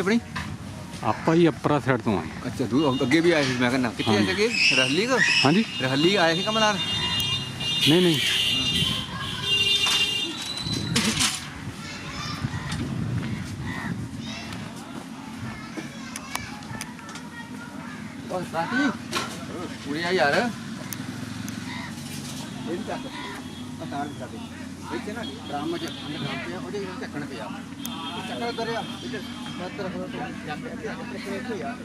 ਆਪਣੀ ਆਪਾਂ ਹੀ ਅਪਰਾ ਸਾਈਡ ਤੋਂ ਆਏ। ਅੱਛਾ ਤੂੰ ਅੱਗੇ ਵੀ ਆਏ ਸੀ ਮੈਂ ਕਹਿੰਦਾ ਕਿੱਥੇ ਆਏ ਸੀਗੇ ਰਹਿਲੀ ਕੋ ਹਾਂਜੀ ਰਹਿਲੀ ਆਏ ਸੀ ਕਮਲਾਰ ਨਹੀਂ ਨਹੀਂ ਉਹ ਸਾਥੀ ਪੂਰੀ ਆ ਯਾਰ ਇਹ ਵੀ ਚੱਕ ਆ ਤਾਰ ਵੀ ਚੱਕ ਇੱਥੇ ਨਾ ਡਰਾਮ ਚ ਅੰਦਰ ਡਰਾਮ ਪਿਆ ਉਹਦੇ ਵਿੱਚ ਢੱਕਣ ਪਿਆ ਚੱਕਰ ਕਰਿਆ ਇੱਧਰ ਮੱਤ ਰੱਖੋ ਚੱਕ ਇੱਥੇ ਯਾਰ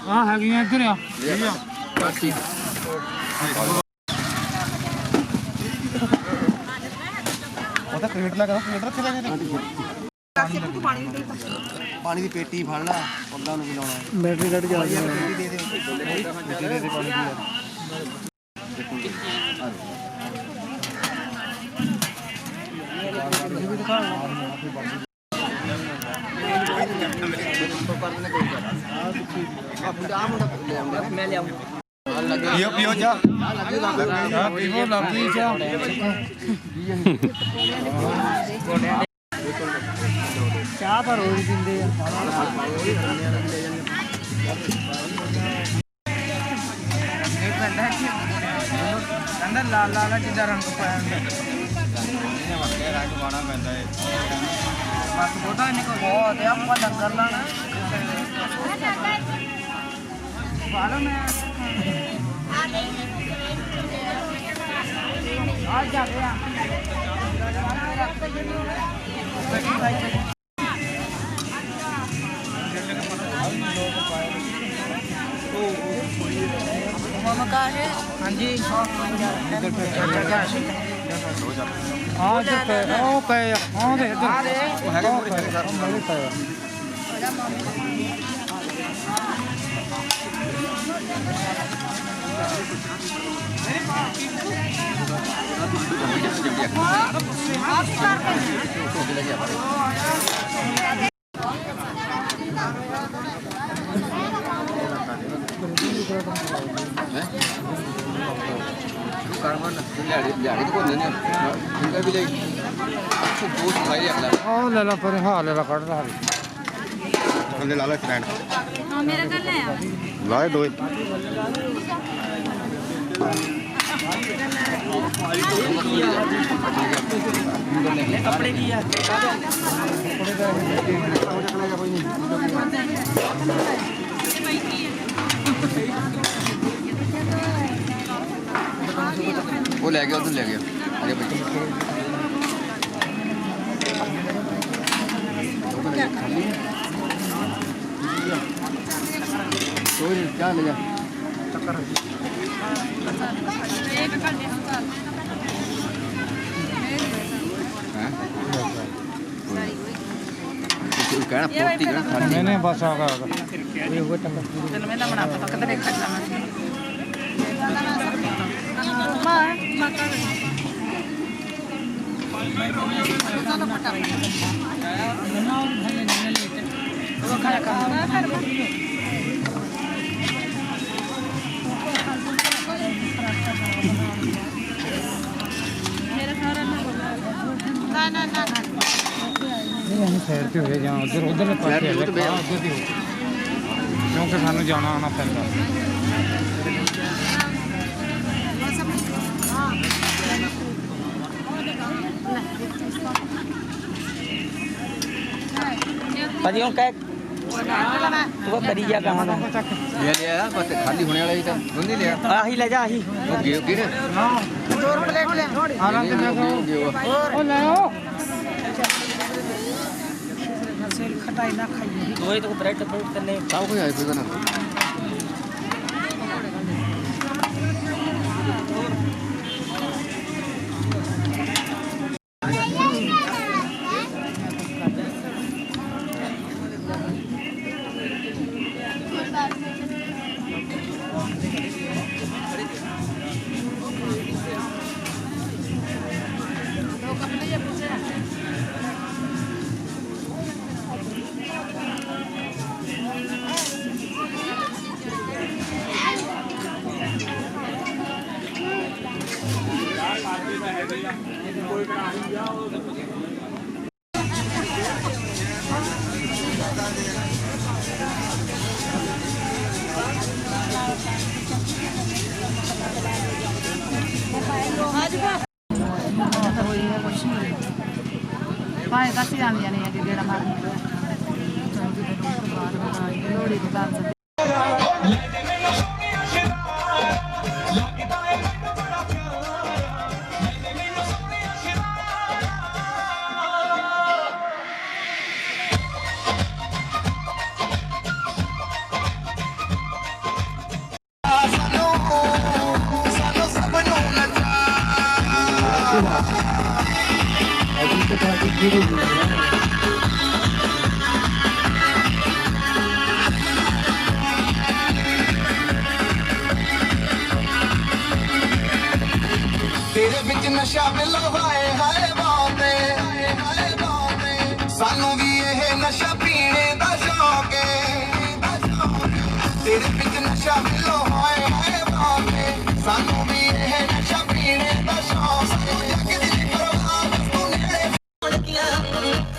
ਆ ਹੈਗੀਆਂ ਇੱਧਰ ਆ ਉਹਦਾ ਕ੍ਰੇਟ ਲਗਾ ਕ੍ਰੇਟ ਰੱਖੇ ਲਗੇ ਪਾਣੀ ਦੀ ਪੇਟੀ ਫੜ ਲਾ ਪੌਦਾ ਨੂੰ ਲਾਉਣਾ ਬੈਟਰੀ ਕੱਢ ਜਾ ਪੇਟੀ ਦੇ ਦੇ ਪਾਣੀ ਮੈਂ ਲਿਆਉਂਗਾ ਪੀਓ ਜਾ ਪੀਓ ਲੱਗੀ ਜਾ ਚਾਹ ਪਰ ਰੋਜ਼ ਦਿੰਦੇ ਆ ਅੰਦਰ ਲਾਲ ਲਾਲ ਜਿੱਦਾਂ ਰੰਗ ਪਾਇਆ ਹੁੰਦਾ ਰੰਗ ਪਾਣਾ ਪੈਂਦਾ ਹੈ ਬਸ ਬਹੁਤਾ ਇਹਨੇ ਕੋਲ ਬਹੁਤ ਆ ਆਪਾਂ ਲੰਗਰ ਲਾਣਾ ਬਾਲੋ ਮੈਂ ਆ ਜਾ ਗਿਆ ਮਾਮਾ ਕਾ ਹੈ ਹਾਂਜੀ ਹਾਂ ਇੱਧਰ ਪਏ ਉਹ ਪਏ ਆ ਦੇ ਇੱਧਰ ਉਹ ਹੈਗਾ ਮੇਰੇ ਪਏ ਉਹ ਲੈ ਲਾ ਪਰ ਹਾਂ ਲੈ ਲਾ ਕੱਢ ਲਾ ਬੰਦੇ ਲਾ ਲੈ ਫਰੈਂਡ ਹਾਂ ਮੇਰਾ ਕਰ ਲੈ ਆ ਲਾਏ ਦੋ ਕੱਪੜੇ ਕੀ ਆ ਉਹ ਲੈ ਗਿਆ ਉਧਰ ਲੈ ਗਿਆ ਅਰੇ ਬੱਚੇ ਕੋਈ क्या ले जा ਇਹ ਵੀ ਕਰ ਦੇ ਸੁਧਾਰ कोई कहना पोती कहना खाली ਨਹੀਂ ਨਹੀਂ ਬਸ ਆ ਗਿਆ ਇਹ ਹੋਇਆ ਟੰਗਾ ਤੈਨੂੰ ਮੈਂ ਤਾਂ ਬਣਾ ਪਤਾ ਕਿੱਥੇ ਦੇਖ ਸਕਦਾ ਮਾਰ ਮਾਤਾ ਉਹ ਖਾਣਾ ਖਾਣਾ ਮੇਰਾ ਸਾਰਾ ਨਾ ਨਾ ਨਾ ਨਹੀਂ ਅਸੀਂ ਸਾਈਡ ਤੇ ਹੋਏ ਜਾਂ ਉਧਰ ਉਧਰਲੇ ਪਾਸੇ ਆ ਜਾ ਅੱਗੇ ਦੀ ਕਿਉਂਕਿ ਸਾਨੂੰ ਜਾਣਾ ਆਉਣਾ ਪੈਂਦਾ ਭਾਜੀ ਹੁਣ ਕਹਿ ਤੂੰ ਕਰੀ ਜਾ ਕਹਾਂ ਦਾ ले लिया बस खाली होने वाला ही था बंदी लिया ਆਹੀ ਲੈ ਜਾ ਆਹੀ वो गिर गिर ਹੋਰ ਪਲੇਟ ਲੈ ਆਰਾਂ ਤੇ ਮੈਂ ਉਹ ਲੈ ਉਹ ਤਾਂ ਇੰਨਾ ਖਾਈਏ ਦੋਏ ਤੋਂ ਬ੍ਰੈਡ ਬਰੂਡ ਤੰਨੇ ਸਭ ਕੁਝ ਆਏ ਪਏ ਨਾ ਭਾਵੇਂ ਤਾਂ ਅਸੀਂ ਆਉਂਦੀਆਂ ਨੇ ਅੱਗੇ ਜਿਹੜਾ ਮਾਰਨ ਲੋੜੀ ਦੇ ਬਾਅਦ तेरे बिच नशा मिलो हाय हाय बाबे सानू भी ये नशा पीने दा शौक है तेरे बिच नशा मिलो हाय हाय बाबे सानू भी ये नशा पीने दा शौक है जग दी परवाह बस तू नेड़े लड़कियां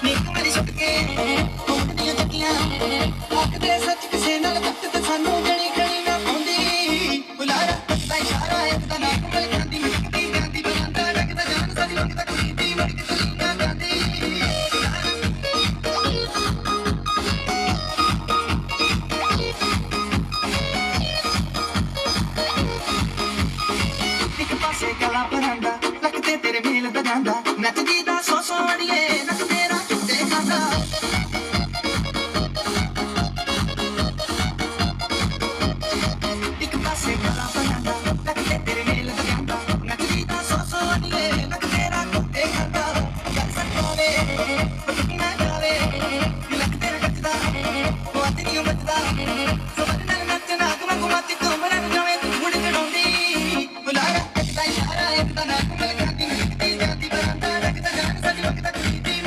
नीक मेरी छुट के घूमदियां जटियां आखदे सच किसे नाल वक्त ते सानू जणी खड़ी ना पाउंदी बुलारा दा इशारा एक दा नाम मिल ਜਾਂਦੀ ਗਲਾ ਭਰਾਂਦਾ ਲੱਗਦੇ ਤੇਰੇ ਮੇਲ ਦਾ ਜਾਂਦਾ ਨੱਚਦੀ ਦਾ ਸੋ ਅੜੀਏ ਨੱਚ ਤੇਰਾ ਚੁੱਟੇ ਖਾਂਦਾ ਇੱਕ ਪਾਸੇ ਗਲਾ ਭਰਾਂਦਾ ਲੱਗਦੇ ਤੇਰੇ ਮੇਲ ਦਾ ਜਾਂਦਾ ਨੱਚਦੀ ਦਾ ਸੋ ਅੜੀਏ ਨੱਚ ਤੇਰਾ ਚੁੱਟੇ ਖਾਂਦਾ ਗੱਲ ਸੱਟੋਵੇ ਪਤਨੀ ਨਾ ਜਾਵੇ ਲੱਗ ਤੇਰਾ ਕੱਚਦਾ ਉਹ ਅੱਜ ਨਹੀਂ ਮੱਚਦਾ ਸਮਝ ਨਾਲ ਨੱਚਣਾ ਕਮਾ ਕੁਮਾਤੀ ਕੋਮਰਾ ਜਾਵੇ ਮੁੜ ਚੜਾਉਂਦੀ ਬੁਲਾਰਾ ਇੱਕ ਦਾ ਇਸ਼ਾਰਾ ਇੱਕ ਦਾ ਨਾਮ ਮਿਲ ਜਾਂਦੀ ਜਾਂਦੀ ਬਰਾਂਦਾ ਲੱਗਦਾ ਜਾਨ ਸੱਜ ਵਕਤ ਕੁੜੀ ਦੀ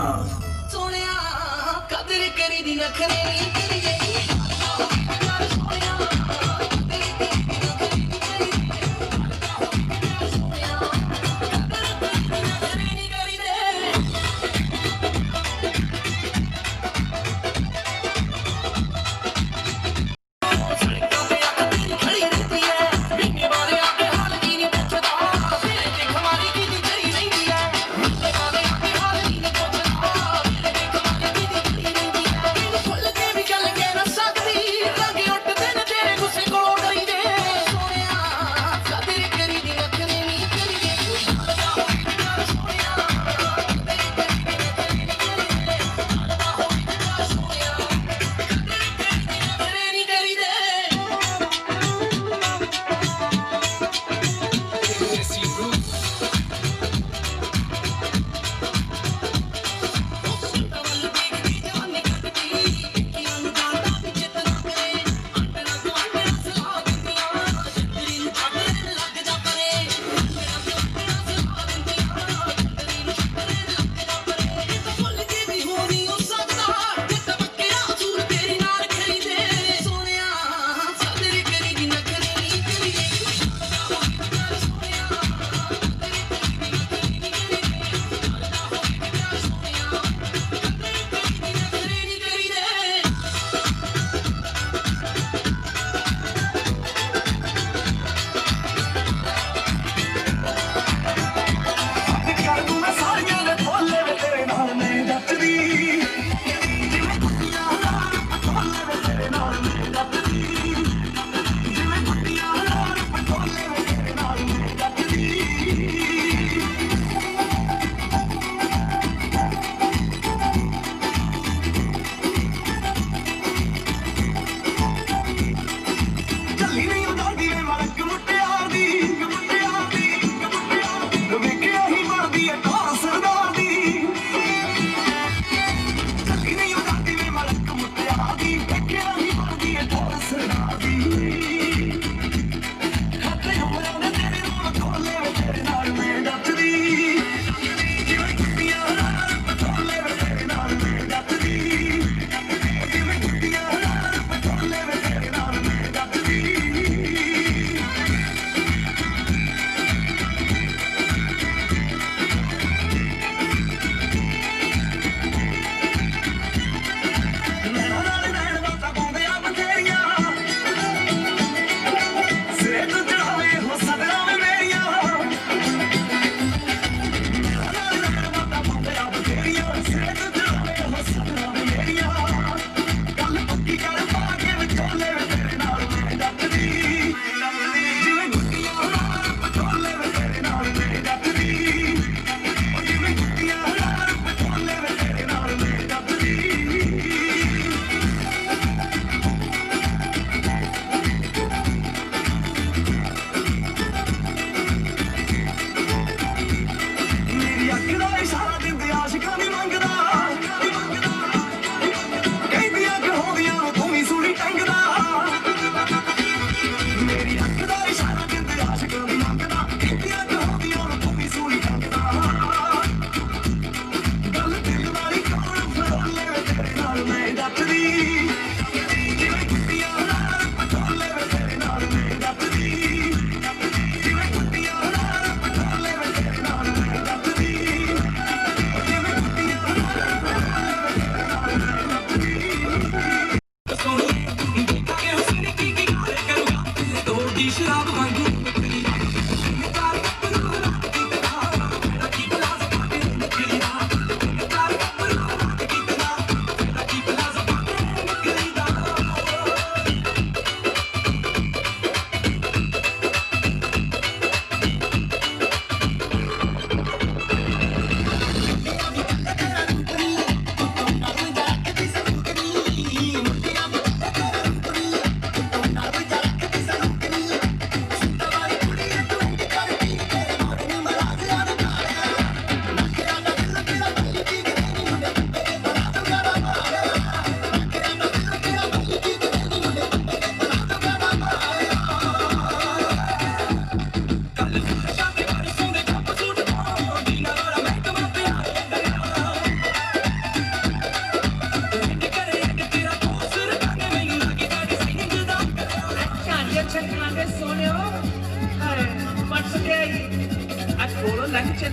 ਸੋਹਣਿਆ ਕਦਰ ਕਰੀ ਦੀ ਨਖਰੇ ਨਹੀਂ ਕਰੀਏ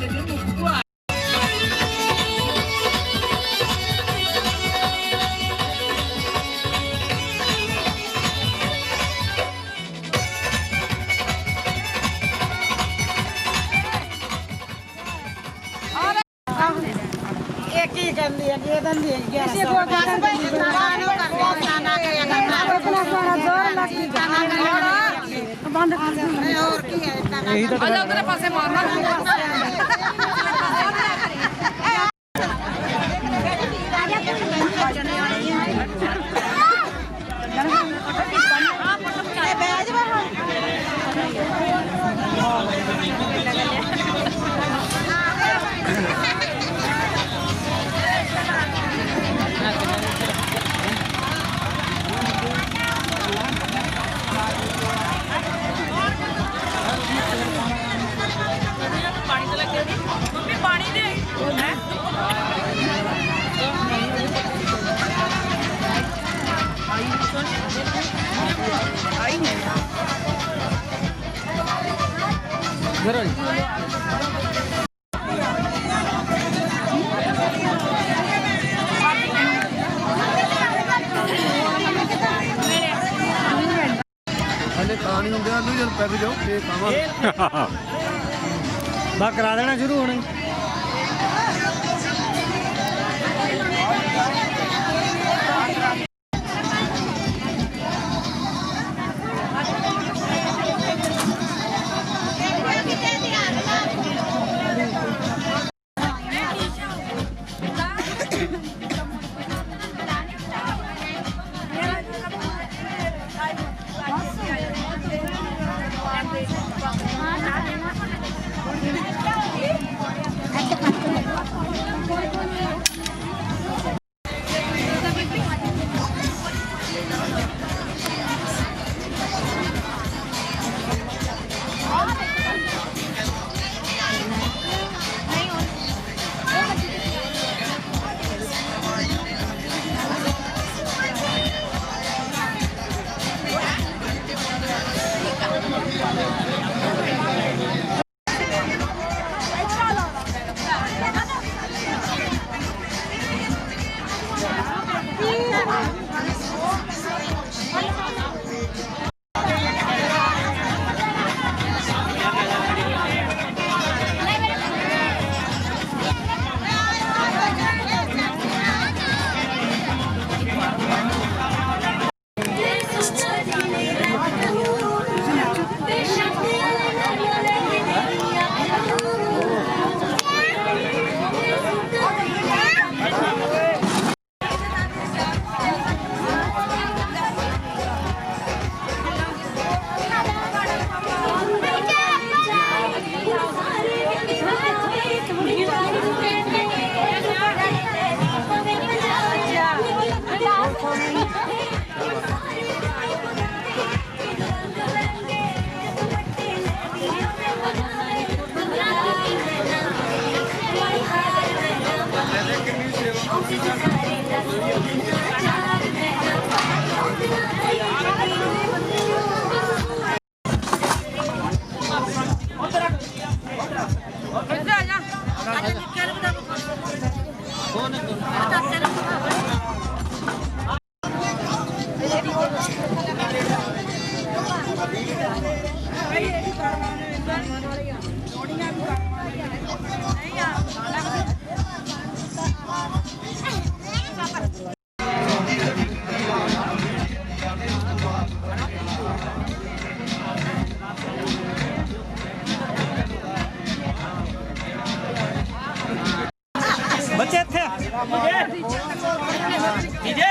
एक ही कर लिया ये दन दिए 1100 बंद और की है यही तो उधर पासे ਹਲੇ ਤਾਂ ਨਹੀਂ ਹੁੰਦੇ ਆਲੂ ਜਦ ਪੈਕ ਜਾਓ ਫੇਰ ਖਾਵਾਂਗੇ ਬਾ ਕਰਾ ਦੇਣਾ ਸ਼ੁਰੂ ਹੁਣ ਬੱਚੇ ਇੱਥੇ ਜੀਜੇ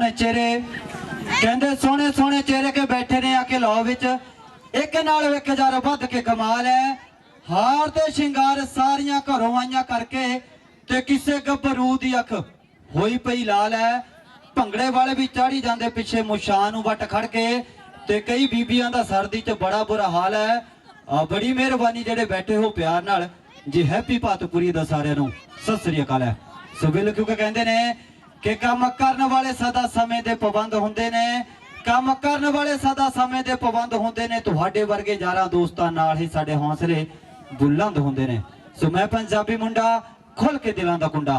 सोहने चेहरे कहंदे सोहने सोहने चेहरे के बैठे ने आके लौ विच एक नाल विक जार वध के कमाल है हार ते शिंगार सारियां घरों आईयां करके ते किसे गभरू दी अख होई पई लाल है भंगड़े वाले भी चाढ़ी जांदे पिछे मुशाह नूं वट खड़ के ते कई बीबियां दा सर्दी च बड़ा बुरा हाल है बड़ी मेहरबानी जेडे बैठे हो प्यार नाल जी हैप्पी भातपुरी दा सारियां नूं सत श्री अकाल है सो बिल क्योंकि कहंदे ने कि काम करन वाले सदा समय दे पाबंद हुंदे ने काम करन वाले सदा समय दे पाबंद हुंदे ने तुहाडे वर्गे यारां दोस्तां नाल ही साडे हौसले बुलंद हुंदे ने सो मैं पंजाबी मुंडा खुल के दिलां दा कुंडा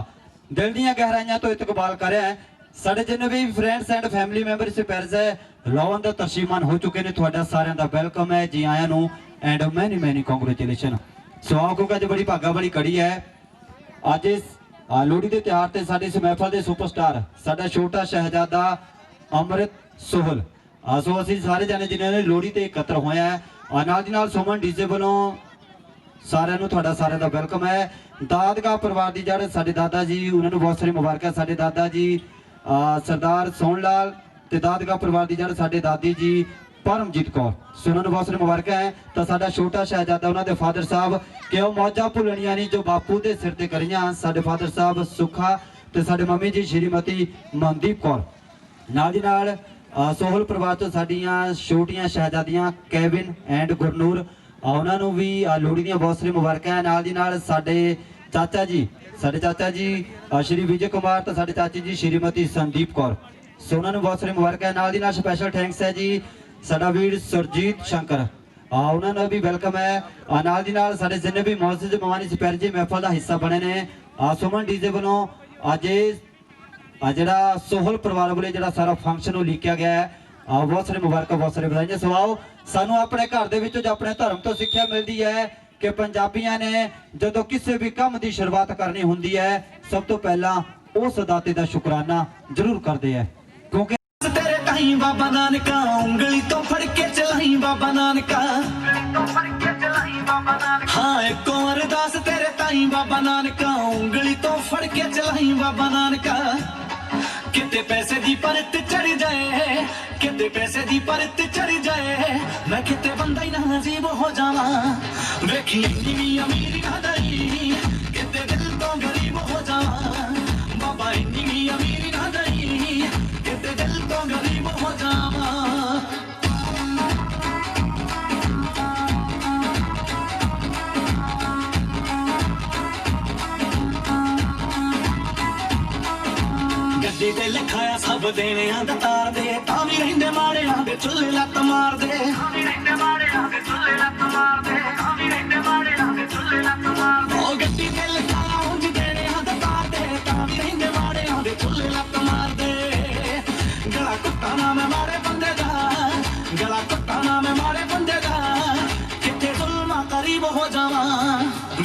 दिल दीयां गहराइयां तो इतकबाल कर रहा है साडे जिन्ने भी फ्रेंड्स एंड फैमिली मैंबर्स पैरज है लौन दा तरशीमान हो चुके ने तुहाडा सारियां दा वेलकम है जी आयां नूं एंड मैनी मैनी कांग्रेचुलेशन सो आओ क्योंकि अज बड़ी भागा वाली कड़ी है अज इस लोहड़ी के त्योहार ते साडे इस महफल के सुपरस्टार साडा छोटा शहजादा अमृत सोहल सो असीं सारे जाने जिन्होंने लोहड़ी ते एकत्र होया है नाल दी नाल सुमन डीजे वालों सारिਆਂ ਨੂੰ ਤੁਹਾਡਾ ਸਾਰਿਆਂ ਦਾ ਵੈਲਕਮ ਹੈ ਦਾਦਗਾ ਪਰਿਵਾਰ ਦੀ ਜਿਹੜੇ ਸਾਡੇ ਦਾਦਾ ਜੀ ਉਹਨਾਂ ਨੂੰ ਬਹੁਤ ਸਾਰੀ ਮੁਬਾਰਕਾਂ ਸਾਡੇ ਦਾਦਾ ਜੀ ਸਰਦਾਰ ਸੋਹਣ ਲਾਲ ਤੇ ਦਾਦਗਾ ਪਰਿਵਾਰ ਦੀ ਜਿਹੜੇ ਸਾਡੇ ਦਾਦੀ ਜੀ परमजीत कौर सो उन्होंने बहुत सारी मुबारक है तो साडा छोटा शहजादा उन्होंने फादर साहब कि वह मौजा भुलनिया नहीं जो बापू के सिर ते करियां साडे फादर साहब सुखा ते साडे मम्मी जी श्रीमती मनदीप कौर नाल दी नाल सोहल परिवार तो साडियां छोटियां शहजादियां कैविन एंड गुरनूर उन्होंने भी लोहड़ी दी बहुत सारी मुबारक है नाल दी नाल साडे चाचा जी श्री विजय कुमार तो साडे चाची जी श्रीमती संदीप कौर सो उन्होंने बहुत सारी मुबारक है नाल दी नाल स्पैशल थैंक्स है जी साडा वीर सुरजीत शंकर उन्होंने भी वेलकम है नाल दी नाल साडे जिन्ने भी मौजूद मेहमान इस पैरजी महफल का हिस्सा बने ने सुमन डीजे वालों अज जिहड़ा सोहल परिवार वाले जिहड़ा सारा फंक्शन उलीकिया गया है बहुत सारी मुबारक बहुत सारी बधाइयां सवाओ सानू अपने घर दे विचों अपने धर्म तो सिक्ख्या मिलती है कि पंजाबियां ने जदों किसी भी काम की शुरुआत करनी हुंदी है सब तो पहला उस दाते का शुकराना जरूर करते हैं क्योंकि बाबा नानका उंगली तो फड़ के चलाई बाबा नानका हाँ एक अरदास तेरे ताई बाबा नानका उंगली तो फड़ के चलाई बाबा नानका किते पैसे दी परत चढ़ जाए किते पैसे दी परत चढ़ जाए मैं किते बंदा ही ना नसीब हो जावा वेखी इन्नी भी अमीरी ना दई किते दिल तो गरीब हो जावा बाबा इन्नी भी अमीरी ना दई किते दिल तो गरीब हो जावा गड्डी ते लिखाया सब देने दा तार दे तां भी रहिंदे माड़ियां दे चुल्ले लत्त मार दे तां भी रहिंदे माड़ियां दे चुल्ले लत्त मार दे तां भी रहिंदे माड़ियां दे चुल्ले लत्त मार दे ओ गड्डी ते लिखाया उंज देने दा तार दे तां भी रहिंदे माड़ियां दे चुल्ले लत्त मार दे गला कुत्ता ना मैं मारे बंदे दा गला कुत्ता ना मैं मारे बंदे दा किथे जुल्मा करीब हो जावा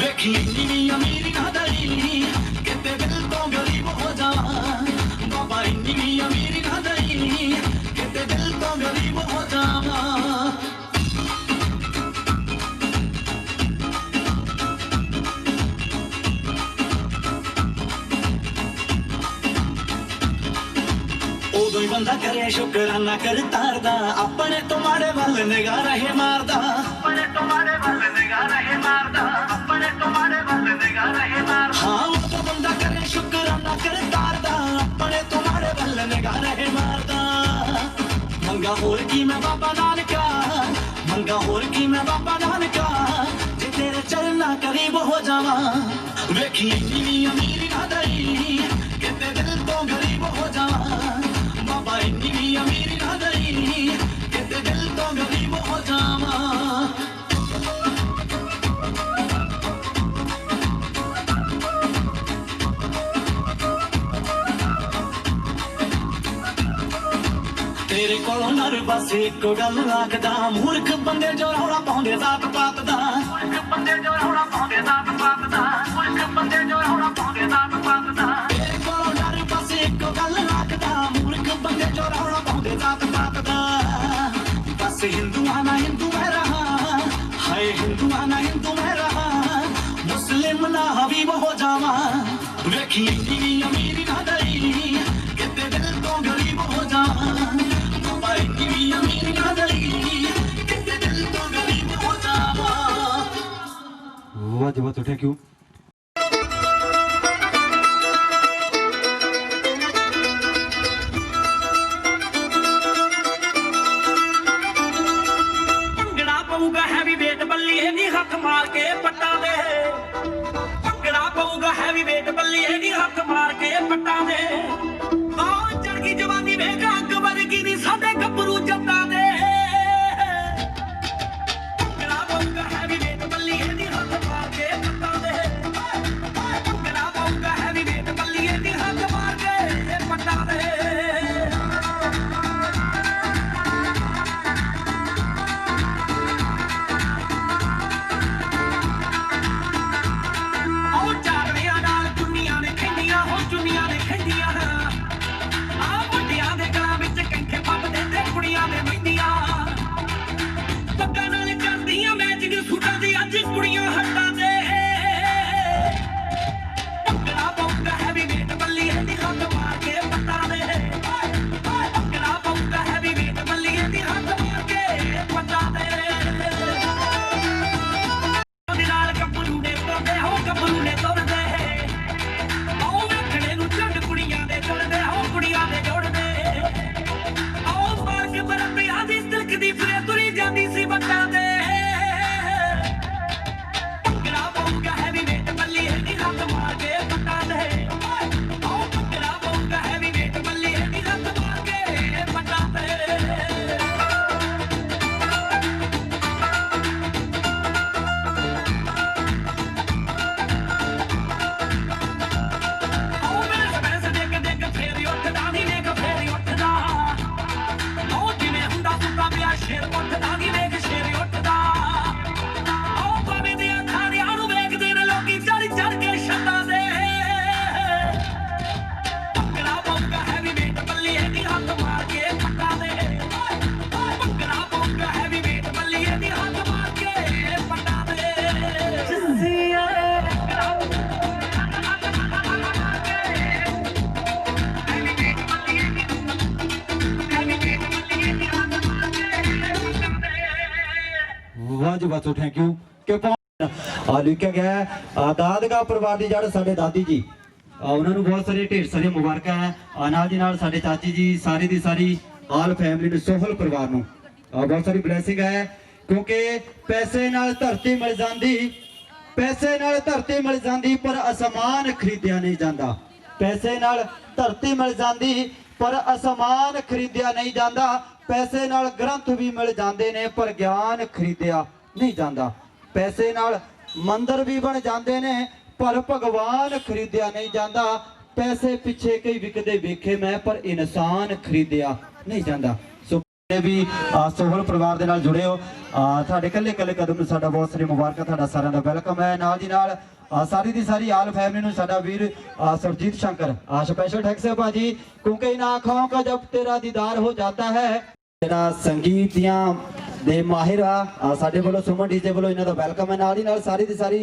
वेखी इन्नी अमीरी ना दई किते दिल तो गरीब हो जावा बाबा इन्नी अमीरी ना दई किते दिल तो गरीब हो जावा उदों ही बंदा करे शुकराना कर तारदा अपने तो माड़े वाल निगाह रहे मारदा अपने तो माड़े वाल निगाह रहे मारदा अपने तो माड़े वाल निगाह रहे मारदा हाँ उदों बंदा करे शुकराना कर तारदा अपने तो माड़े वाल निगाह रहे मारदा मंगा होर की मैं बाबा नानका मंगा होर की मैं बाबा नानका जे तेरे चलना करीब हो जावा वेखी इन्नी अमीरी ना दई किते दिल तो गरीब हो जावा बाबा इन्नी अमीरी ना दई किते दिल तो गरीब हो जावा तेरे कोलों नर बस एक गल आखदा मूर्ख बंदे जो रौला पाउंदे जात पात दा मूर्ख बंदे जो रौला पाउंदे जात पात दा मूर्ख बंदे जो रौला पाउंदे जात पात दा तेरे कोलों नर बस एक गल आखदा मूर्ख बंदे जो रौला पाउंदे जात पात दा बस हिंदुआ ना हिंदू मैं रहा हाय हिंदुआ ना हिंदू मैं रहा मुस्लिम ना हबीब हो जावा वेखी इन्नी अमीरी ना दई किते दिल तो गरीब हो वाह जी वाह, तो थैंक यू। ਭੰਗੜਾ ਪਊਗਾ ਹੈਵੀ ਵੇਟ ਬੱਲੀਏ ਨੀ ਹੱਥ ਮਾਰ ਕੇ ਪੱਟਾਂ ਦੇ ਭੰਗੜਾ ਪਊਗਾ ਹੈਵੀ ਵੇਟ ਬੱਲੀਏ ਨੀ ਹੱਥ ਮਾਰ ਕੇ ਪੱਟਾਂ ਦੇ ਆਹ ਚੜ ਗਈ ਜਵਾਨੀ ਵੇਖ ਅੱਗ ਵਰਗੀ ਨੀ ਸਾਡੇ ਗੱਭਰੂ ਜੱਟਾਂ ਦੇ ਭੰਗੜਾ ਪਊਗਾ ਹੈਵੀ ਵੇਟ ਬੱਲੀਏ ਨੀ ਹੱਥ ਮਾਰ ਕੇ ਪੱਟਾਂ ਦੇ ਭੰਗੜਾ ਪਊਗਾ ਹੈਵੀ ਵੇਟ ਬੱਲੀਏ ਨੀ ਹੱਥ ਮਾਰ ਕੇ ਪੱਟਾਂ ਦੇ वाह जी वाह, तो थैंक यू। कि लिखा गया है दादगा परिवार की जड़ साडे दादी जी, उन्होंने बहुत सारे ढेर सारी मुबारक है नाल दी नाल साडे चाची जी सारी दी सारी आल फैमिली ने सोहल परिवार नूं बहुत सारी ब्लैसिंग है, क्योंकि पैसे नाल धरती मिल जाती, पैसे नाल धरती मिल जाती पर आसमान खरीदिया नहीं जाता, पैसे नाल धरती मिल जाती पर आसमान खरीदिया नहीं जाता, पैसे नाल ग्रंथ भी मिल जाते ने पर ज्ञान खरीदिया नहीं जाता, पैसे नाल मंदिर भी बन जाते ने पर भगवान खरीदिया नहीं जाता, पैसे पिछे कई विकदे वेखे मैं पर इंसान खरीदिया नहीं जाता। सो भी सोहल परिवार दे नाल जुड़े हो, साडे कल्ले कल्ले कदम साडा बहुत सारी मुबारक, साडा सारिਆਂ ਦਾ वेलकम है। नाल दी नाल सारी दी सारी आल फैमिली नूं साडा वीर सरजीत शंकर स्पेशल थैंक्स है भाजी, क्योंकि इन आँखों का जब तेरा दीदार हो जाता है। ਜਿਹੜਾ ਸੰਗੀਤ ਦੀਆਂ ਦੇ ਮਾਹਿਰ ਆ ਸਾਡੇ ਵੱਲੋਂ ਸੁਮਨ ਡੀਜੇ ਵੱਲੋਂ ਇਹਨਾਂ ਦਾ ਵੈਲਕਮ ਹੈ। ਨਾਲ ਹੀ ਨਾਲ ਸਾਰੀ ਦੀ ਸਾਰੀ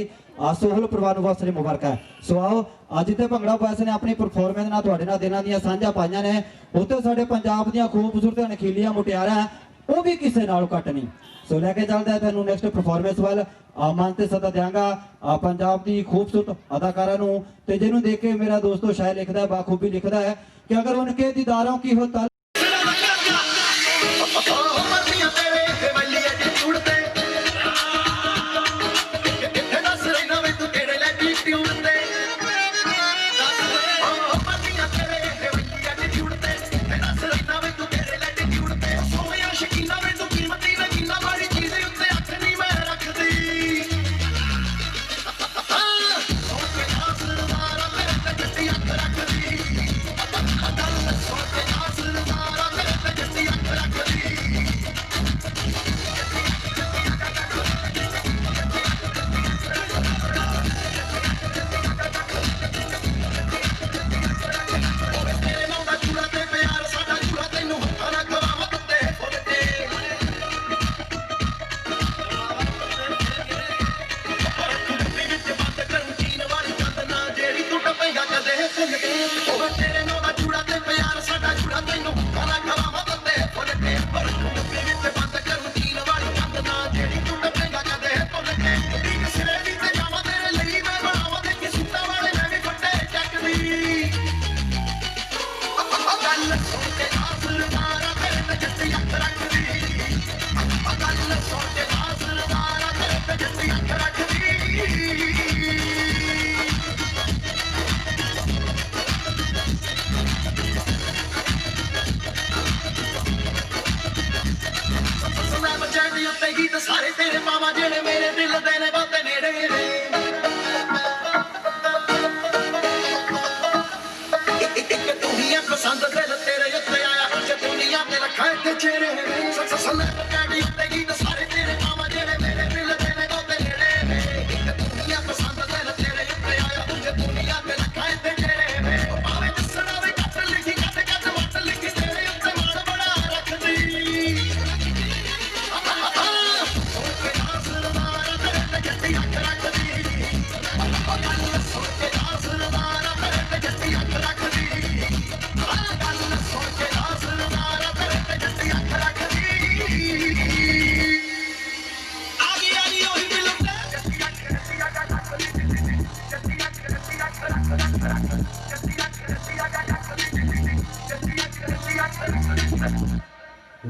ਸੋਹਲ ਪਰਿਵਾਰ ਨੂੰ ਬਹੁਤ ਸਾਰੀ ਮੁਬਾਰਕਾਂ ਹੈ। ਸੋ ਆਓ ਅੱਜ ਤੇ ਭੰਗੜਾ ਪਾਸ ਨੇ ਆਪਣੀ ਪਰਫਾਰਮੈਂਸ ਨਾਲ ਤੁਹਾਡੇ ਨਾਲ ਦਿਨਾਂ ਦੀਆਂ ਸਾਂਝਾ ਪਾਈਆਂ ਨੇ, ਉੱਤੇ ਸਾਡੇ ਪੰਜਾਬ ਦੀਆਂ ਖੂਬਸੂਰਤ ਨਖੀਲੀਆਂ ਮੁਟਿਆਰਾਂ ਉਹ ਵੀ ਕਿਸੇ ਨਾਲੋਂ ਘੱਟ ਨਹੀਂ। ਸੋ ਲੈ ਕੇ ਚੱਲਦਾ ਤੁਹਾਨੂੰ ਨੈਕਸਟ ਪਰਫਾਰਮੈਂਸ ਵੱਲ, ਮਨ ਤੇ ਸਦਾ ਦਿਆਂਗਾ ਪੰਜਾਬ ਦੀ ਖੂਬਸੂਰਤ ਅਦਾਕਾਰਾ ਨੂੰ, ਤੇ ਜਿਹਨੂੰ ਦੇਖ ਕੇ ਮੇਰਾ ਦੋਸਤੋ ਸ਼ਾਇਰ ਲਿਖਦਾ ਹੈ, ਬਾਖੂਬੀ ਲਿਖਦਾ ਹੈ ਕਿ ਅਗਰ ਉਨਕੇ ਦੀਦਾरों की हो ताल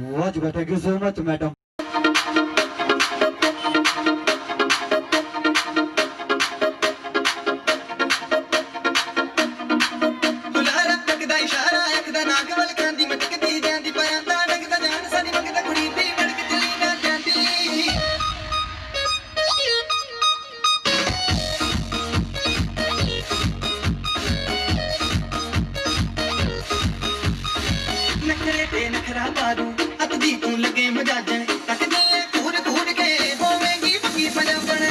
वाह जी, thank you so much madam. ਬੁਲਾਰਾ ਤੱਕਦਾ ਇਸ਼ਾਰਾ ਇੱਕ ਦਾ ਨਾਗ ਵੱਲ ਖਾਂਦੀ ਮਟਕਦੀ ਜਾਂਦੀ ਪਿਆਂਦਾ ਡਗਦਾ ਜਾਨ ਸਾਡੀ ਮੰਗਦਾ ਕੁੜੀ ਦੀ ਮੜਕ ਚਲੀ ਨਾ ਜਾਂਦੀ ਨਖਰੇ ਤੇ ਨਖਰਾ ਬਾਰੂ ਅੱਤ ਦੀ ਤੂੰ ਲੱਗੇ ਮਜਾਜਣ ਤੱਕਦੀ ਐ ਘੂਰ ਘੂਰ ਕੇ ਹੋਵੇਂਗੀ ਪੱਕੀ ਪੰਜਾਬਣ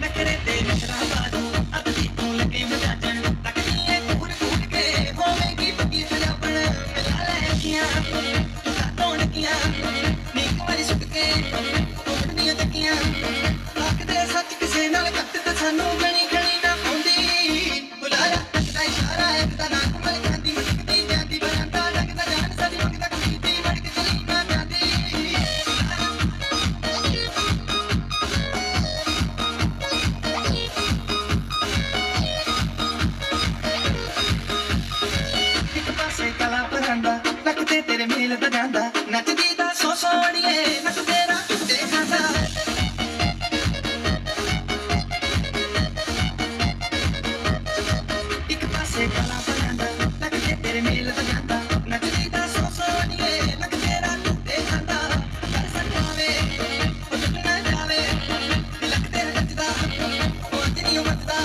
ਨਖਰੇ ਤੇ ਨਖਰਾ ਬਾਰੂ ਅੱਤ ਦੀ ਤੂੰ ਲੱਗੇ ਮਜਾਜਣ ਤੱਕਦੀ ਐ ਘੂਰ ਘੂਰ ਕੇ ਹੋਵੇਂਗੀ ਪੱਕੀ ਪੰਜਾਬਣ ਮਿਲਾ ਲੈ ਅੱਖੀਆਂ ਕਾਤੋਂ ਨਕੀਆਂ ਨੀਕ ਵਾਲੀ ਸੁੱਕ ਕੇ ਤੋੜਦੀਆਂ ਤੱਕੀਆਂ ਆਖਦੇ ਸੱਚ ਕਿਸੇ ਨਾਲ ਕੱਟ ਤੇ ਸਾਨੂੰ ਗਣੀ ਗਣੀ ਨਾ ਆਉਂਦੀ ਬੁਲਾਰਾ ਤੱਕਦਾ ਇਸ਼ਾਰਾ ਇੱਕ ਦਾ ਨਾਕ ਮਲ ਖਾਂਦੀ ਮਟਕਦੀ ਜਾਂਦੀ ਬਰਾਂਦਾ ਲੱਗਦਾ ਜਾਨ ਸਾਡੀ ਮੰਗਦਾ ਕੁੜੀ ਦੀ ਮੜਕ ਚਲੀ ਨਾ ਜਾਂਦੀ ਇੱਕ ਪਾਸੇ ਕਲਾ ਪਰਾਂਦਾ ਲੱਕ ਤੇ ਤੇਰੇ ਮੇਲ ਦਾ ਜਾਂਦਾ ਨੱਚਦੀ ਦਾ ਸੋ ਸੋਣੀਏ ਨੱਚ ਤੇਰਾ ਦੇਖਾਂਦਾ ਇੱਕ ਪਾਸੇ ਕਲਾ ਪਰਾਂਦਾ ਲੱਕ ਤੇ ਤੇਰੇ ਮੇਲ ਦਾ ਜਾਂਦਾ ਨੱਚਦੀ ਦਾ ਸੋ ਸੋਣੀਏ ਨੱਚ ਤੇਰਾ ਦੇਖਾਂਦਾ ਕਰ ਸਕਾਵੇ ਉਹ ਟੁੱਟ ਨਾ ਜਾਵੇ ਲੱਕ ਤੇ ਨੱਚਦਾ ਉਹ ਜਿਨੀ ਮੱਚਦਾ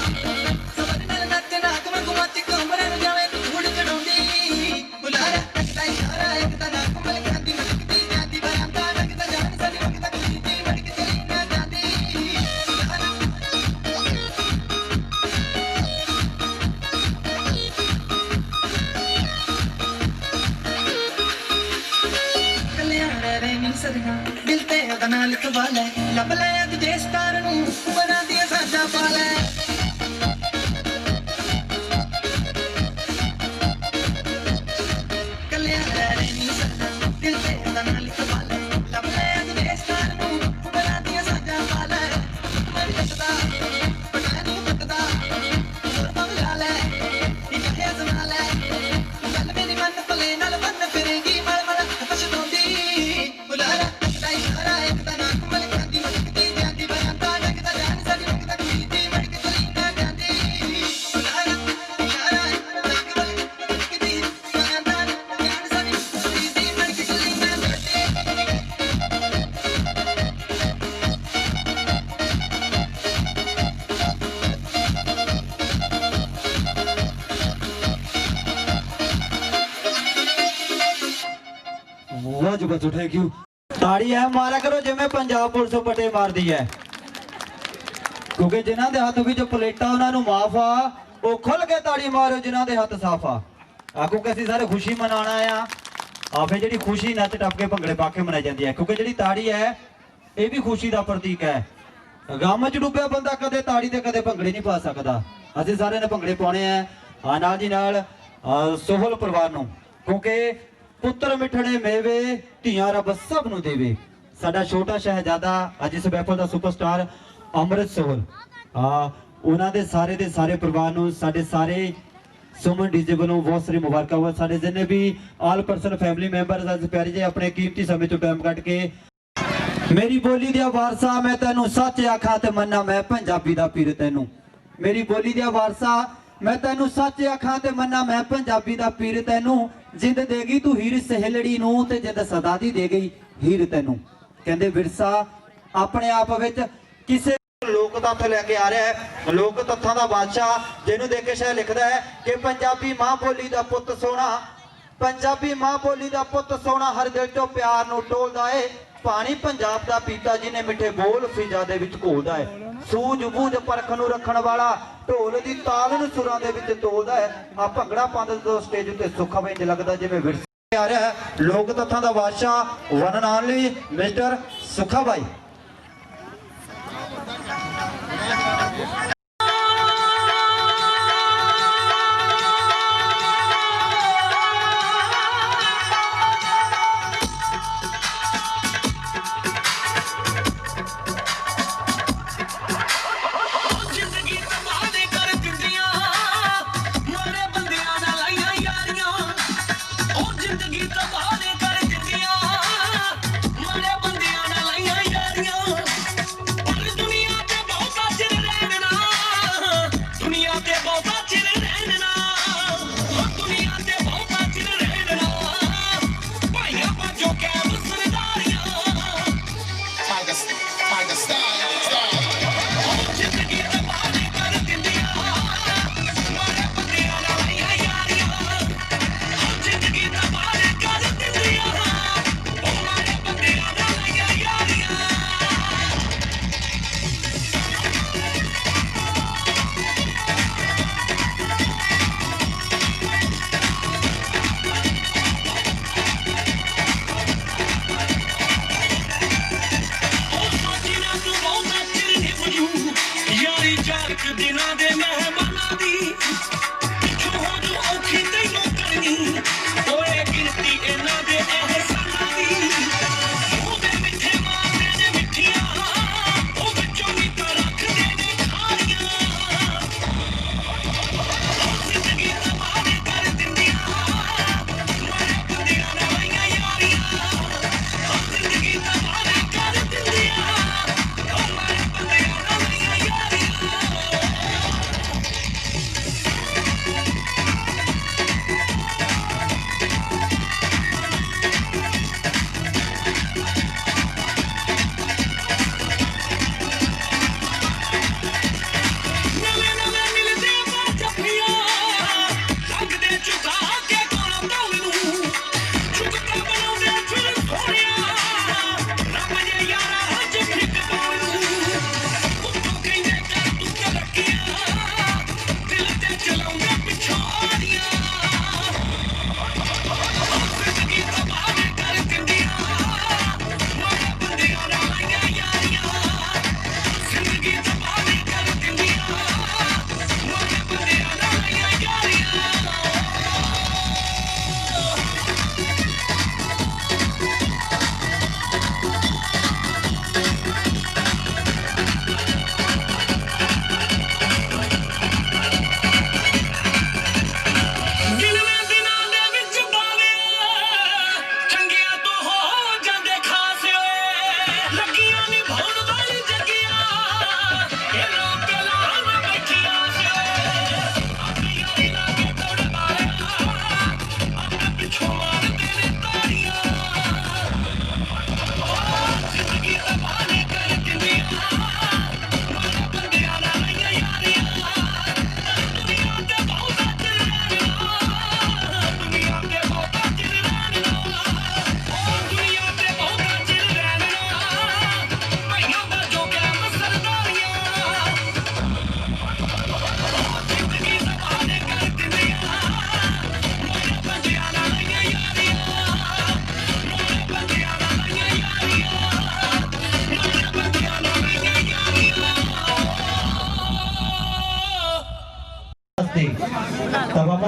ਸਵਰ ਨਾਲ ਨੱਚ ਨਾਕ ਵਾਂਗੂ ਮੱਚ ਕਮਰੇ ਨੂੰ ਜਾਵੇ ਧੂੜ ਚੜਾਉਂਦੀ ਬੁਲਾਰਾ ਤੱਕਦਾ ਇਸ਼ਾਰਾ ਇੱਕ ਦਾ ਨਾਕ ਮਲ ਖਾਂਦੀ ਮਟਕਦੀ ਜਾਂਦੀ ਬਰਾਂਦਾ ਲੱਗਦਾ ਜਾਨ ਸਾਡੀ ਮੰਗਦਾ ਕੁੜੀ ਦੀ ਮੜਕ ਚਲੀ ਨਾ ਜਾਂਦੀ ਕਲਿਆਣ ਰੇ ਨੀ ਸਦੀਆਂ ਦਿਲ ਤੇ ਉਹਦਾ ਨਾਂ ਲਿਖਵਾ ਲੈ ਲੱਭ ਲੈ ਅੱਜ ਦੇ ਸਟਾਰ ਨੂੰ ਬਣਾ ਦੀਆਂ ਸਾਡਾ ਪਾ ਲੈ ਕਲਿਆਣ ਰੇ ਨੀ ਸਦੀਆਂ ਦਿਲ ਤੇ ਉਹਦਾ ਨਾਂ ਲਿਖਵਾ ਲੈ ਲੱਭ ਲੈ ਅੱਜ ਦੇ ਸਟਾਰ ਨੂੰ ਬਣਾ ਦੀਆਂ ਸਾਡਾ ਪਾ ਲੈ ਮੈਂ ਕੱਟਦਾ ਪਟਾ ਨਹੀਂ ਕੱਟਦਾ ਹੋਰ ਬਗਲਾ ਲੈ ਇੱਕ ਹੈ ਜ਼ਮਾ ਲੈ ਗੱਲ ਮੇਰੀ ਮਨ ਪਲੇ ਨਾਲ ਬੰਨ ਫਿਰੇਗੀ ਮਲ ਮਲ ਪਛਤਾਉਂਦੀ ਬੁਲਾਰਾ ਤੱਕਦਾ ਇਸ਼ਾਰਾ ਇੱਕ ਦਾ ਨਾਕ ਮਲ ਖਾਂਦੀ ਮਟਕਦੀ ਜਾਂਦੀ ਬਰਾਂਦਾ ਲੱਗਦਾ ਜਾਨ ਸਾਡੀ ਮੰਗਦਾ ਕੁੜੀ ਦੀ ਮੜਕ ਚਲੀ ਨਾ ਜਾਂਦੀ ਬੁਲਾਰਾ ਇਸ਼ਾਰਾ ਇੱਕ ਦਾ ਨਾਕ ਮਲ ਮਟਕਦੀ ਬਰਾਂਦਾ ਜਾਨ ਸਾਡੀ ਕੁੜੀ ਦੀ ਮੜਕ ਚਲੀ ਨਾ ਜਾਂਦੀ वाह जी, बच्चों थैंक यू। ताड़ी है मारा करो जिवें पंजाब पुलिस पटे मारदी है, क्योंकि जिन्हां दे हत्थ विच प्लेटा उन्हां नूं माफ आ, ਉਹ ਖੁੱਲ ਕੇ ਤਾੜੀ ਮਾਰੋ ਜਿਨ੍ਹਾਂ ਦੇ ਹੱਥ ਸਾਫ ਆ। ਕਿਉਂਕਿ ਅਸੀਂ ਸਾਰੇ ਖੁਸ਼ੀ ਮਨਾਉਣਾ ਆ ਫੇ ਜਿਹੜੀ ਖੁਸ਼ੀ ਨੱਚ ਟੱਪ ਕੇ ਭੰਗੜੇ ਪਾ ਕੇ ਮਨਾਈ ਜਾਂਦੀ ਹੈ, ਕਿਉਂਕਿ ਜਿਹੜੀ ਤਾੜੀ ਹੈ ਇਹ ਵੀ ਖੁਸ਼ੀ ਦਾ ਪ੍ਰਤੀਕ ਹੈ। ਗਮ ਚ ਡੁੱਬਿਆ ਬੰਦਾ ਕਦੇ ਤਾੜੀ ਤੇ ਕਦੇ ਭੰਗੜੇ ਨਹੀਂ ਪਾ ਸਕਦਾ। ਅਸੀਂ ਸਾਰਿਆਂ ਨੇ ਭੰਗੜੇ ਪਾਉਣੇ ਆ ਨਾਲ ਦੀ ਨਾਲ ਸੋਹਲ ਪਰਿਵਾਰ ਨੂੰ, ਕਿਉਂਕਿ ਪੁੱਤਰ ਮਿੱਠੜੇ ਮੇਵੇ ਧੀਆਂ ਰੱਬ ਸਭ ਨੂੰ ਦੇਵੇ। ਸਾਡਾ ਛੋਟਾ ਸ਼ਹਿਜ਼ਾਦਾ ਅੱਜ ਇਸ ਮਹਿਫਲ ਦਾ ਸੁਪਰਸਟਾਰ ਅੰਮ੍ਰਿਤ ਸੋਹਲ ਉਹਨਾਂ ਦੇ ਸਾਰੇ ਪਰਿਵਾਰ ਨੂੰ ਸਾਡੇ ਸਾਰੇ ਸੁਮਨ ਡੀਜੇ ਵੱਲੋਂ ਬਹੁਤ ਸਾਰੀ ਮੁਬਾਰਕਾਂ ਹੋਣ। ਸਾਡੇ ਜਿੰਨੇ ਵੀ ਆਲ ਪਰਸਨ ਫੈਮਿਲੀ ਮੈਂਬਰਸ ਅੱਜ ਪਿਆਰੇ ਜੇ ਆਪਣੇ ਕੀਮਤੀ ਸਮੇਂ ਤੋਂ ਟਾਈਮ ਕੱਢ ਕੇ ਮੇਰੀ ਬੋਲੀ ਦੇ ਵਾਰਸਾ ਮੈਂ ਤੈਨੂੰ ਸੱਚ ਆਖਾਂ ਤੇ ਮੰਨਾਂ ਮੈਂ ਪੰਜਾਬੀ ਦਾ ਪੀਰ ਤੈਨੂੰ। ਮੇਰੀ ਬੋਲੀ ਦੇ ਵਾਰਸਾ ਮੈਂ ਤੈਨੂੰ ਸੱਚ ਆਖਾਂ ਤੇ ਮੰਨਾਂ ਮੈਂ ਪੰਜਾਬੀ ਦਾ ਪੀਰ ਤੈਨੂੰ। ਜਿੰਦ ਦੇਗੀ ਤੂੰ ਹੀਰ ਸਹੇਲੜੀ ਨੂੰ ਤੇ ਜਿੰਦ ਸਦਾ ਦੀ ਦੇ ਗਈ ਹੀਰ ਤੈਨੂੰ। ਕਹਿੰਦੇ ਵਿਰਸਾ ਆਪਣੇ ਆਪ ਵਿੱਚ ਕਿਸੇ ਲੋਕ ਤੱਥ ਲੈ ਕੇ ਆ ਰਿਹਾ ਹੈ। ਲੋਕ ਤੱਥਾਂ ਦਾ ਬਾਦਸ਼ਾਹ ਜਿਹਨੂੰ ਦੇਖ ਕੇ ਸ਼ਾਇਰ ਲਿਖਦਾ ਹੈ ਕਿ ਪੰਜਾਬੀ ਮਾਂ ਬੋਲੀ ਦਾ ਪੁੱਤ ਸੋਹਣਾ, ਪੰਜਾਬੀ ਮਾਂ ਬੋਲੀ ਦਾ ਪੁੱਤ ਸੋਹਣਾ ਹਰ ਦਿਲ ਤੋਂ ਪਿਆਰ ਨੂੰ ਟੋਲਦਾ ਏ। ਪਾਣੀ ਪੰਜਾਬ ਦਾ ਪੀਤਾ ਜਿਹਨੇ ਮਿੱਠੇ ਬੋਲ ਫਿਜ਼ਾ ਦੇ ਵਿੱਚ ਘੋਲਦਾ ਹੈ। ਸੂਝ ਬੂਝ ਪਰਖ ਨੂੰ ਰੱਖਣ ਵਾਲਾ ਢੋਲ ਦੀ ਤਾਲ ਨੂੰ ਸੁਰਾਂ ਦੇ ਵਿੱਚ ਤੋਲਦਾ ਹੈ। ਆ ਭੰਗੜਾ ਪਾਉਂਦੇ ਤੋਂ ਸਟੇਜ ਉੱਤੇ ਸੁੱਖਾ ਵਿੱਚ ਲੱਗਦਾ ਜਿਵੇਂ ਵਿਰਸੇ ਆ ਰਿਹਾ ਹੈ। ਲੋਕ ਤੱਥਾਂ ਦਾ ਬਾਦਸ਼ਾਹ ਵਨ ਨਾਲ ਲਈ ਮਿਸਟਰ ਸੁੱਖਾ ਬਾਈ।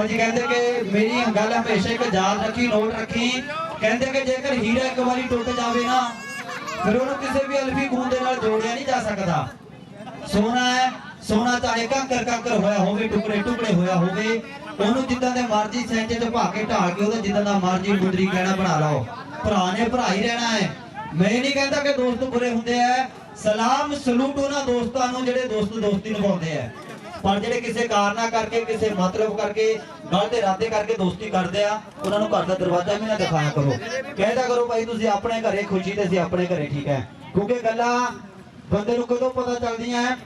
ਹਾਂਜੀ ਕਹਿੰਦੇ ਕਿ ਮੇਰੀ ਗੱਲ ਹਮੇਸ਼ਾ ਇੱਕ ਯਾਦ ਰੱਖੀ, ਨੋਟ ਰੱਖੀ। ਕਹਿੰਦੇ ਕਿ ਜੇਕਰ ਹੀਰਾ ਇੱਕ ਵਾਰੀ ਟੁੱਟ ਜਾਵੇ ਨਾ, ਫਿਰ ਉਹਨੂੰ ਕਿਸੇ ਵੀ ਅਲਫੀ ਖੂਨ ਦੇ ਨਾਲ ਜੋੜਿਆ ਨਹੀਂ ਜਾ ਸਕਦਾ। ਸੋਨਾ ਹੈ, ਸੋਨਾ ਚਾਹੇ ਕੰਕਰ ਕੰਕਰ ਹੋਇਆ ਹੋਵੇ, ਟੁਕੜੇ ਟੁਕੜੇ ਹੋਇਆ ਹੋਵੇ, ਉਹਨੂੰ ਜਿੱਦਾਂ ਦੇ ਮਰਜ਼ੀ ਸੈਂਚੇ ਚ ਭਾ ਕੇ ਢਾਲ ਕੇ ਉਹਦਾ ਜਿੱਦਾਂ ਦਾ ਮਰਜ਼ੀ ਮੁੰਦਰੀ ਕਹਿਣਾ ਬਣਾ ਲਓ। ਭਰਾ ਨੇ ਭਰਾ ਹੀ ਰਹਿਣਾ ਹੈ। ਮੈਂ ਨਹੀਂ ਕਹਿੰਦਾ ਕਿ ਦੋਸਤ ਬੁਰੇ ਹੁੰਦੇ ਆ। ਸਲਾਮ ਸਲੂਟ ਉਹਨਾਂ ਦੋਸਤਾਂ ਨੂੰ ਜਿਹੜੇ ਦੋਸਤ ਦੋਸਤੀ ਨਿਭਾਉਂਦੇ ਆ, ਪਰ ਜਿਹੜੇ ਕਿਸੇ ਕਾਰਨਾ ਕਰਕੇ, ਕਿਸੇ ਮਤਲਬ ਕਰਕੇ, ਗਲਤ ਇਰਾਦੇ ਕਰਕੇ ਦੋਸਤੀ ਕਰਦੇ ਆ, ਉਹਨਾਂ ਨੂੰ ਘਰ ਦਾ ਦਰਵਾਜ਼ਾ ਵੀ ਨਾ ਦਿਖਾਇਆ ਕਰੋ। ਕਹਿੰਦਾ ਕਰੋ ਭਾਈ ਤੁਸੀਂ ਆਪਣੇ ਘਰੇ ਖੁਸ਼ੀ ਤੇ ਅਸੀਂ ਆਪਣੇ ਘਰੇ ਠੀਕ ਹੈ। ਕਿਉਂਕਿ ਗੱਲਾਂ ਬੰਦੇ ਨੂੰ ਕਦੋਂ ਪਤਾ ਚੱਲਦੀਆਂ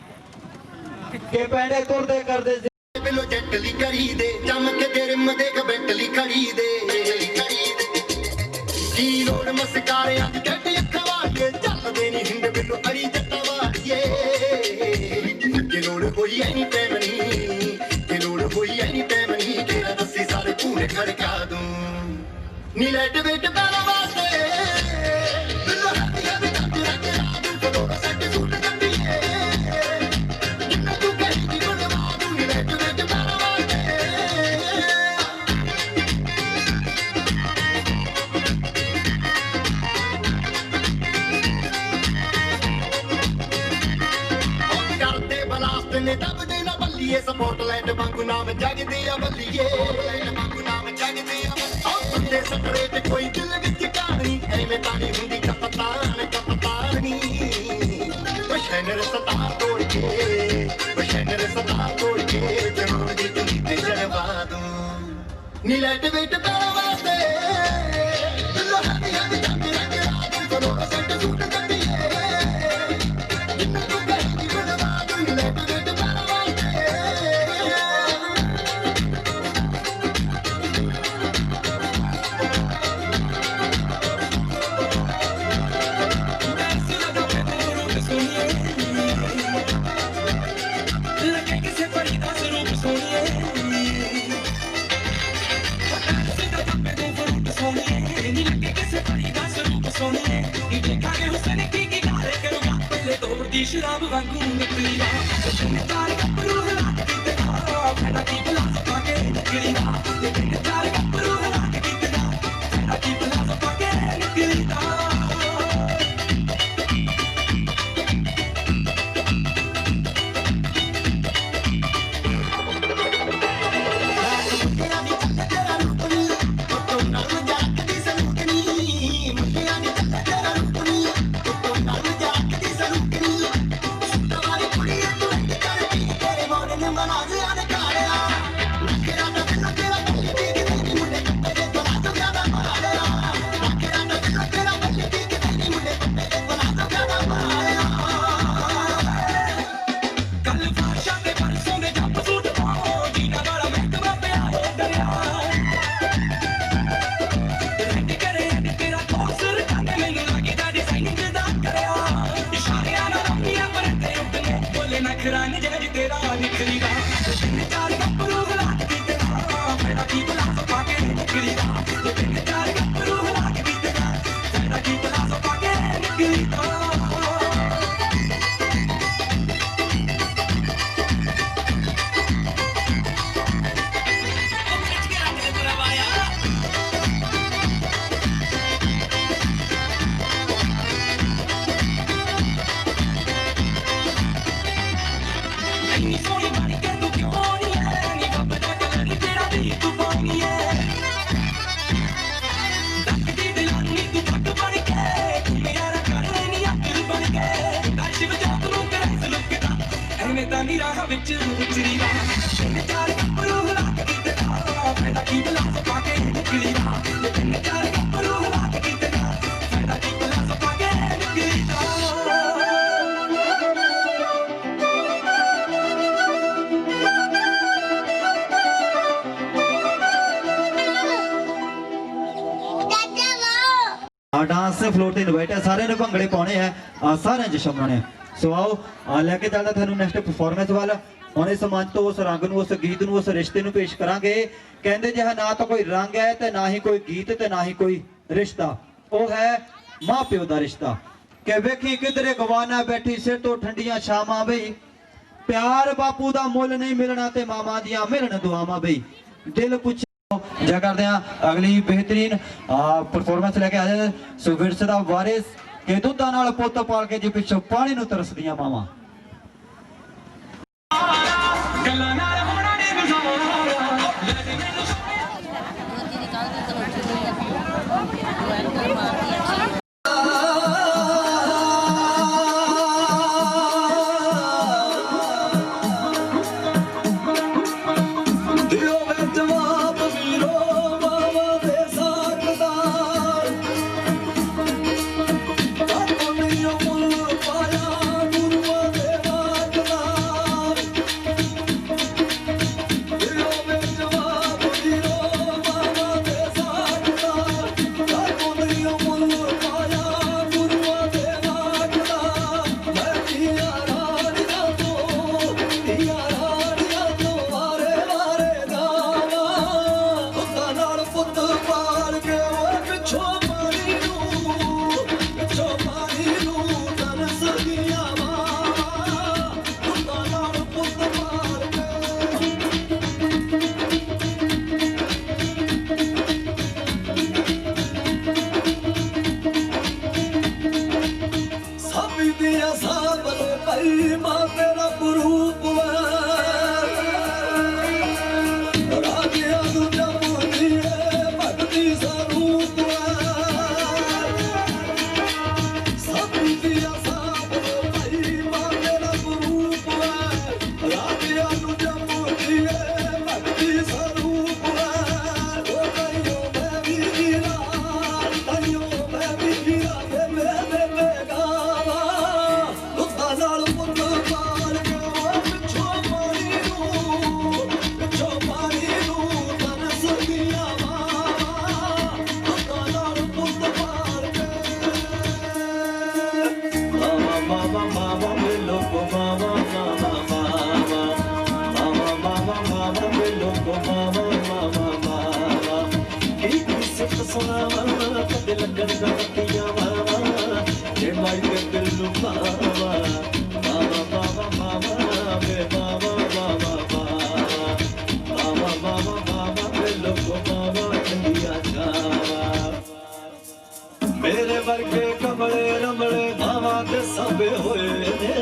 ਕਿ ਪੈਂਡੇ ਤੁਰਦੇ ਕਰਦੇ ਬਿਲੋ ਜੱਟਲੀ ਕਰੀ ਦੇ, ਚਮਕ ਕੇ ਰਿਮ ਦੇਖ ਬੈਟਲੀ ਖੜੀ ਦੇ। ਕੀ ਲੋੜ ਮਸਕਾਰਿਆਂ ਦੀ ਗੱਡੀ ਅੱਖਾਂ ਵਾਲੀਏ, ਚੱਲਦੇ ਨਹੀਂ ਹਿੰਦ ਬਿਲੋ ਅੜੀ ਜੱਟਾਂ ਵਾਲੀਏ। ਕਿ ਲੋੜ ਹੋਈ ਐ ਨੀ ਟਾਈਮ ਨੀ, ਕਿ ਲੋੜ ਹੋਈ ਐ ਨੀ ਟਾਈਮ ਨੀ, ਤੇਰਾ ਦੱਸੀ ਸਾਰੇ ਪੂਰੇ ਖੜਕਾ ਦੂੰ ਨੀ ਲੈਟ ਵੇਟ ਪੈਣਾ ਵਾਸਤੇ। ਬਿਲੋ ਹੱਥੀਆਂ ਵੀ ਕੱਟ ਰੱਖ ਰਾਤ ਫਲੋਰ ਸੱਟ ਸੂਟ ਕੰਡੀਏ। ਜਿੰਨਾ ਤੂੰ ਕਹੀ ਦੀ ਬਣਵਾ ਦੂੰ ਨੀ ਲੈਟ ਵੇਟ ਪੈਣਾ ਵਾਸਤੇ। ਕਰਦੇ ਬਲਾਸਟ ਨੇ ਦੱਬਦੇ ਨਾ ਬੱਲੀਏ, ਸਪੋਰਟਲਾਈਟ ਵਾਂਗੂ ਨਾਮ ਜਗਦੇ ਆ ਬੱਲੀਏ। ਵਾਂਗੂ ਨਾਮ ਜਗਦੇ ਆ ਬੰਦੇ ਸਟਰੇਟ ਕੋਈ ਦਿਲ ਵਿੱਚ ਕਹਾਣੀ, ਐਵੇਂ ਤਾਂ ਨਹੀਂ ਹੁੰਦੀ ਕਪਤਾਨ ਕਪਤਾਨੀ। ਸ਼ੈਨਰ ਸਤਾਰ ਤੋੜ ਕੇ, ਸ਼ੈਨਰ ਸਤਾਰ ਤੋੜ ਕੇ, ਜਨੂਨ ਦੀ ਚੁੰਨੀ ਤੇ ਜੜਵਾ ਦੂੰ ਨੀ ਲੈਟ ਵੇਟ ਪੈਣਾ ਵਾਸਤੇ। ਬਿੱਲੋ ਹੱਥੀਆਂ ਦੀ ਜਾਂਦੀ ਰੱਖ ਰਾਤ ਫਲੋਰ ਸੱਟ ਸੂਟ ਕੰਡੀਏ। ਜਿੰਨਾ ਤੂੰ ਕਹੀ ਦੀ ਬਣਵਾ ਦੂੰ ਨੀ ਲੈਟ ਵੇਟ ਪੈਣਾ ਵਾਸਤੇ। ਲੱਗੇ ਕਿਸੇ ਪਰੀ ਦਾ ਸਰੂਪ ਸੋਹਣੀਏ, ਸਿੱਧਾ ਜੱਪੇ ਦੇ ਫਰੂਟ ਸੋਹਣੀਏ। ਨੀ ਲੱਗੇ ਕਿਸੇ ਪਰੀ ਦਾ ਸਰੂਪ ਸੋਹਣੀਏ, ਨੀ ਦੇਖਾਂਗੇ ਹੁਸਨ ਕੀ ਗਾਰੇ ਕਰੂਗਾ, ਪਹਿਲੇ ਤੋੜਦੀ ਸ਼ਰਾਬ ਵਾਂਗੂ ਨਿਕਲੀ ਨਾ। ਤਿੰਨ ਚਾਰ ਗੱਭਰੂ ਹਲਾ ਕੇ ਦਿੱਤਾ, ਫੈਦਾ ਕੀ ਗਲਾਸ ਪਾ ਕੇ ਨਿਕਲੀ ਨਾ। ਤਿੰਨ ਚਾਰ ਗੱਭਰੂ ਹਲਾ ਕੇ ਦਿੱਤਾ, ਫੈਦਾ ਕੀ ਗਲਾਸ ਪਾ ਕੇ ਨਿਕਲੀ ਨਾ। ਨਖਰਾਨੀ ਜੱਜ ਤੇਰਾ ਨਿਕਲੀ ਦਾ, ਤਿੰਨ ਚਾਰ ਗੱਭਰੂ ਹਲਾ ਕੇ ਦਿੱਤਾ, ਫੈਦਾ ਕੀ ਗਲਾਸ ਪਾ ਕੇ ਨਿਕਲੀ ਦਾ। ਤਿੰਨ ਚਾਰ ਗੱਭਰੂ ਹਲਾ ਕੇ ਦਿੱਤਾ, ਫੈਦਾ ਕੀ ਗਲਾਸ ਪਾ ਕੇ ਨਿਕਲੀ ਦਾ। ਇੰਨੀ ਸੋਹਣੀ ਬਣ ਕੇ ਤੂੰ ਕਿਉਂ ਨੀ ਐ, ਨੀ ਰੱਬ ਦਾ ਕਲਰ ਤੇਰਾ ਵੀ ਤੂੰ ਪਾਉਣੀ ਐ। ਤੱਕਦੀ ਦਿਲਾਨੀ ਤੂੰ ਪੱਗ ਬਣ ਕੇ, ਤੂੰ ਮੇਰਾ ਕਰਨੇ ਨੀ ਅੱਗ ਬਣ ਕੇ। ਦਰਸ਼ ਵਜਾ ਤੂੰ ਕਰੇ ਸਲੁਕਦਾ, ਐਵੇਂ ਤਾਂ ਨੀ ਰਾਹ ਵਿੱਚ ਉਚਰੀ ਦਾ। ਤਿੰਨ ਚਾਰ ਗੱਭਰੂ ਹਲਾ ਕੇ ਦਿੱਤਾ, ਫੈਦਾ ਕੀ ਗਲਾਸ ਪਾ ਕੇ ਨਿਕਲੀ ਦਾ। ਤਿੰਨ ਚਾਰ ਗੱਭਰੂ ਹਲਾ ਕੇ ਦਿੱਤਾ, ਫੈਦਾ ਕੀ ਗਲਾਸ ਪਾ ਕੇ ਨਿਕਲੀ ਦਾ। डांस से फ्लोर ते इनवाइट है, सारे ने भंगड़े पाने हैं, सारे जश्न मनाने। सो आओ लेके चलदा थानू नेक्स्ट परफॉर्मेंस वाल। हुण इस मंच तो उस रंग नूं, उस गीत नूं, उस रिश्ते नूं पेश करांगे। कहंदे जिहा ना तो कोई रंग है ते ना ही कोई गीत ते ना ही कोई रिश्ता, वो है मां प्यो दा रिश्ता। कि वेखी किधरे गवाना बैठी सिर तो ठंडियां छावां बई, प्यार बापू दा मुल नहीं मिलना ते मामा दियां मिलन दुआवां बई। ਦਿਲ ਪੁੱਛ ਜਾ ਕਰਦੇ ਆ ਅਗਲੀ ਬਿਹਤਰੀਨ ਪਰਫਾਰਮੈਂਸ ਲੈ ਕੇ ਆ ਜਾਏ ਸੋ ਵਿਰਸੇ ਦਾ ਵਾਰਿਸ ਕਿ ਦੁੱਧਾਂ ਨਾਲ ਪੁੱਤ ਪਾਲ ਕੇ ਜੀ ਪਿੱਛੋਂ ਪਾਣੀ ਨੂੰ ਤਰਸਦੀਆਂ ਮਾਵਾਂ ਗੱਲਾਂ ਨਾਲ ਹੋਣਾ ਨਹੀਂ ਮੇਰੇ ਵਰਗੇ ਕਮਲੇ ਰਮਲੇ ਭਾਵਾਂ ਤੇ ਸਭੇ ਹੋਏ ਨੇ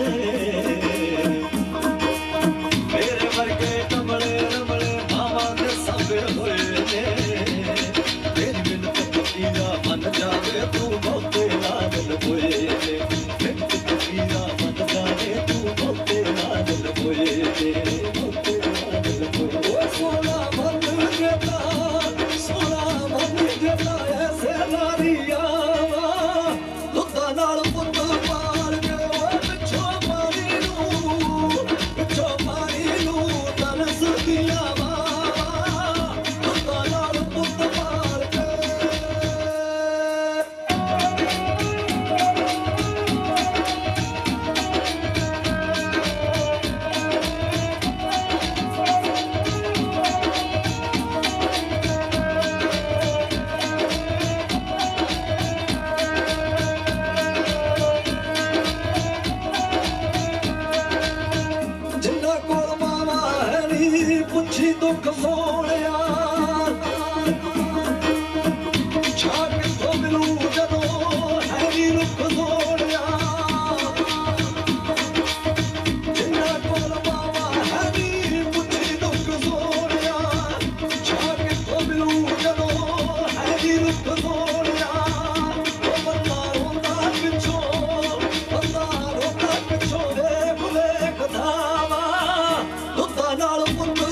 ਮੇਰੇ ਵਰਗੇ ਕਮਲੇ ਰਮਲੇ ਭਾਵਾਂ ਤੇ ਸਭੇ ਹੋਏ ਨੇ ਤੇਰੀ ਬਿਨ ਤਕੀਰਾ ਮਨ ਜਾਵੇ ਤੂੰ ਬਹੁਤੇ ਲਾਗਲ ਹੋਏ ਨੇ ਬਿਨ ਤਕੀਰਾ ਮਨ ਜਾਵੇ ਤੂੰ ਬਹੁਤੇ ਲਾਗਲ ਹੋਏ ਨੇ ਬਹੁਤੇ ਲਾਗਲ ਹੋਏ ਓ ਸੋਨਾ ਮਨ ਜੇਤਾ ਸੋਨਾ ਮਨ ਜੇਤਾ ਐਸੇ ਨਾਰੀਆ ਪੁੱਛੀ ਦੁੱਖ ਸੋਹਣਿਆ ਛਾ ਕਿੱਥੋਂ ਮਿਲੂ ਜਦੋਂ ਹੈ ਨੀ ਰੁੱਖ ਸੋਹਣਿਆ ਜਿੰਨਾ ਕੋਲ ਬਾਵਾ ਹੈ ਨੀ ਪੁੱਛੀ ਦੁੱਖ ਸੋਹਣਿਆ ਛਾ ਕਿੱਥੋਂ ਮਿਲੂ ਜਦੋਂ ਹੈ ਨੀ ਰੁੱਖ ਸੋਹਣਿਆ ਉਹ ਬੰਦਾ ਰੋਂਦਾ ਪਿੱਛੋਂ ਵੇਖ ਵੇਖ ਧਾਵਾ ਦੁੱਧਾਂ ਨਾਲ ਪੁੱਤ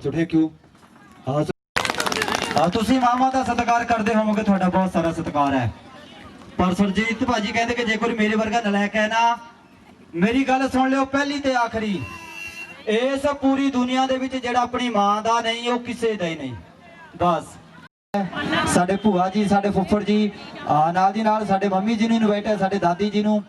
ਥੈਂਕ ਯੂ ਤੁਸੀਂ ਮਾਮਾ ਦਾ ਸਤਿਕਾਰ ਕਰਦੇ ਹੋਵੋਗੇ ਤੁਹਾਡਾ ਬਹੁਤ ਸਾਰਾ ਸਤਿਕਾਰ ਹੈ ਪਰ ਸੁਰਜੀਤ ਭਾਜੀ ਕਹਿੰਦੇ ਕਿ ਜੇ ਕੋਈ ਮੇਰੇ ਵਰਗਾ ਨਲਾਇਕ ਹੈ ਨਾ ਮੇਰੀ ਗੱਲ ਸੁਣ ਲਿਓ ਪਹਿਲੀ ਤੇ ਆਖਰੀ ਇਸ ਪੂਰੀ ਦੁਨੀਆ ਦੇ ਵਿੱਚ ਜਿਹੜਾ ਆਪਣੀ ਮਾਂ ਦਾ ਨਹੀਂ ਉਹ ਕਿਸੇ ਦਾ ਹੀ ਨਹੀਂ ਬਸ ਸਾਡੇ ਭੂਆ ਜੀ ਸਾਡੇ ਫੁੱਫੜ ਜੀ ਨਾਲ ਦੀ ਨਾਲ ਸਾਡੇ ਮੰਮੀ ਜੀ ਨੂੰ ਇਨਵਾਈਟ ਹੈ ਸਾਡੇ ਦਾਦੀ ਜੀ ਨੂੰ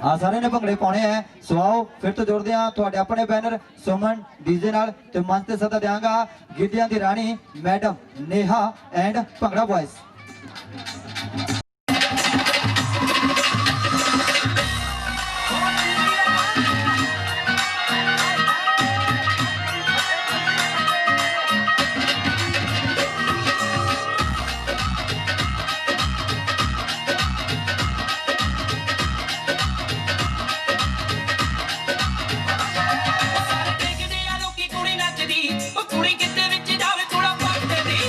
ਆ ਸਾਰਿਆਂ ਨੇ ਭੰਗੜੇ ਪਾਉਣੇ ਆ। ਸੋ ਆਓ ਫਿਰ ਤੋਂ ਜੁੜਦੇ ਆ ਤੁਹਾਡੇ ਆਪਣੇ ਬੈਨਰ ਸੁਮਨ ਡੀਜੇ ਨਾਲ ਤੇ ਮੰਚ ਤੇ ਸਦਾ ਦਿਆਂਗਾ ਗਿੱਧਿਆਂ ਦੀ ਰਾਣੀ madam Neha and bhangra boys. ਦੇਖਦੇ ਆ ਲੋਕੀ ਕੁੜੀ ਨੱਚਦੀ ਉਹ ਕੁੜੀ ਕਿਤੇ ਵਿੱਚ ਜਾਵੇ ਥੋੜਾ ਪੱਟਦੀ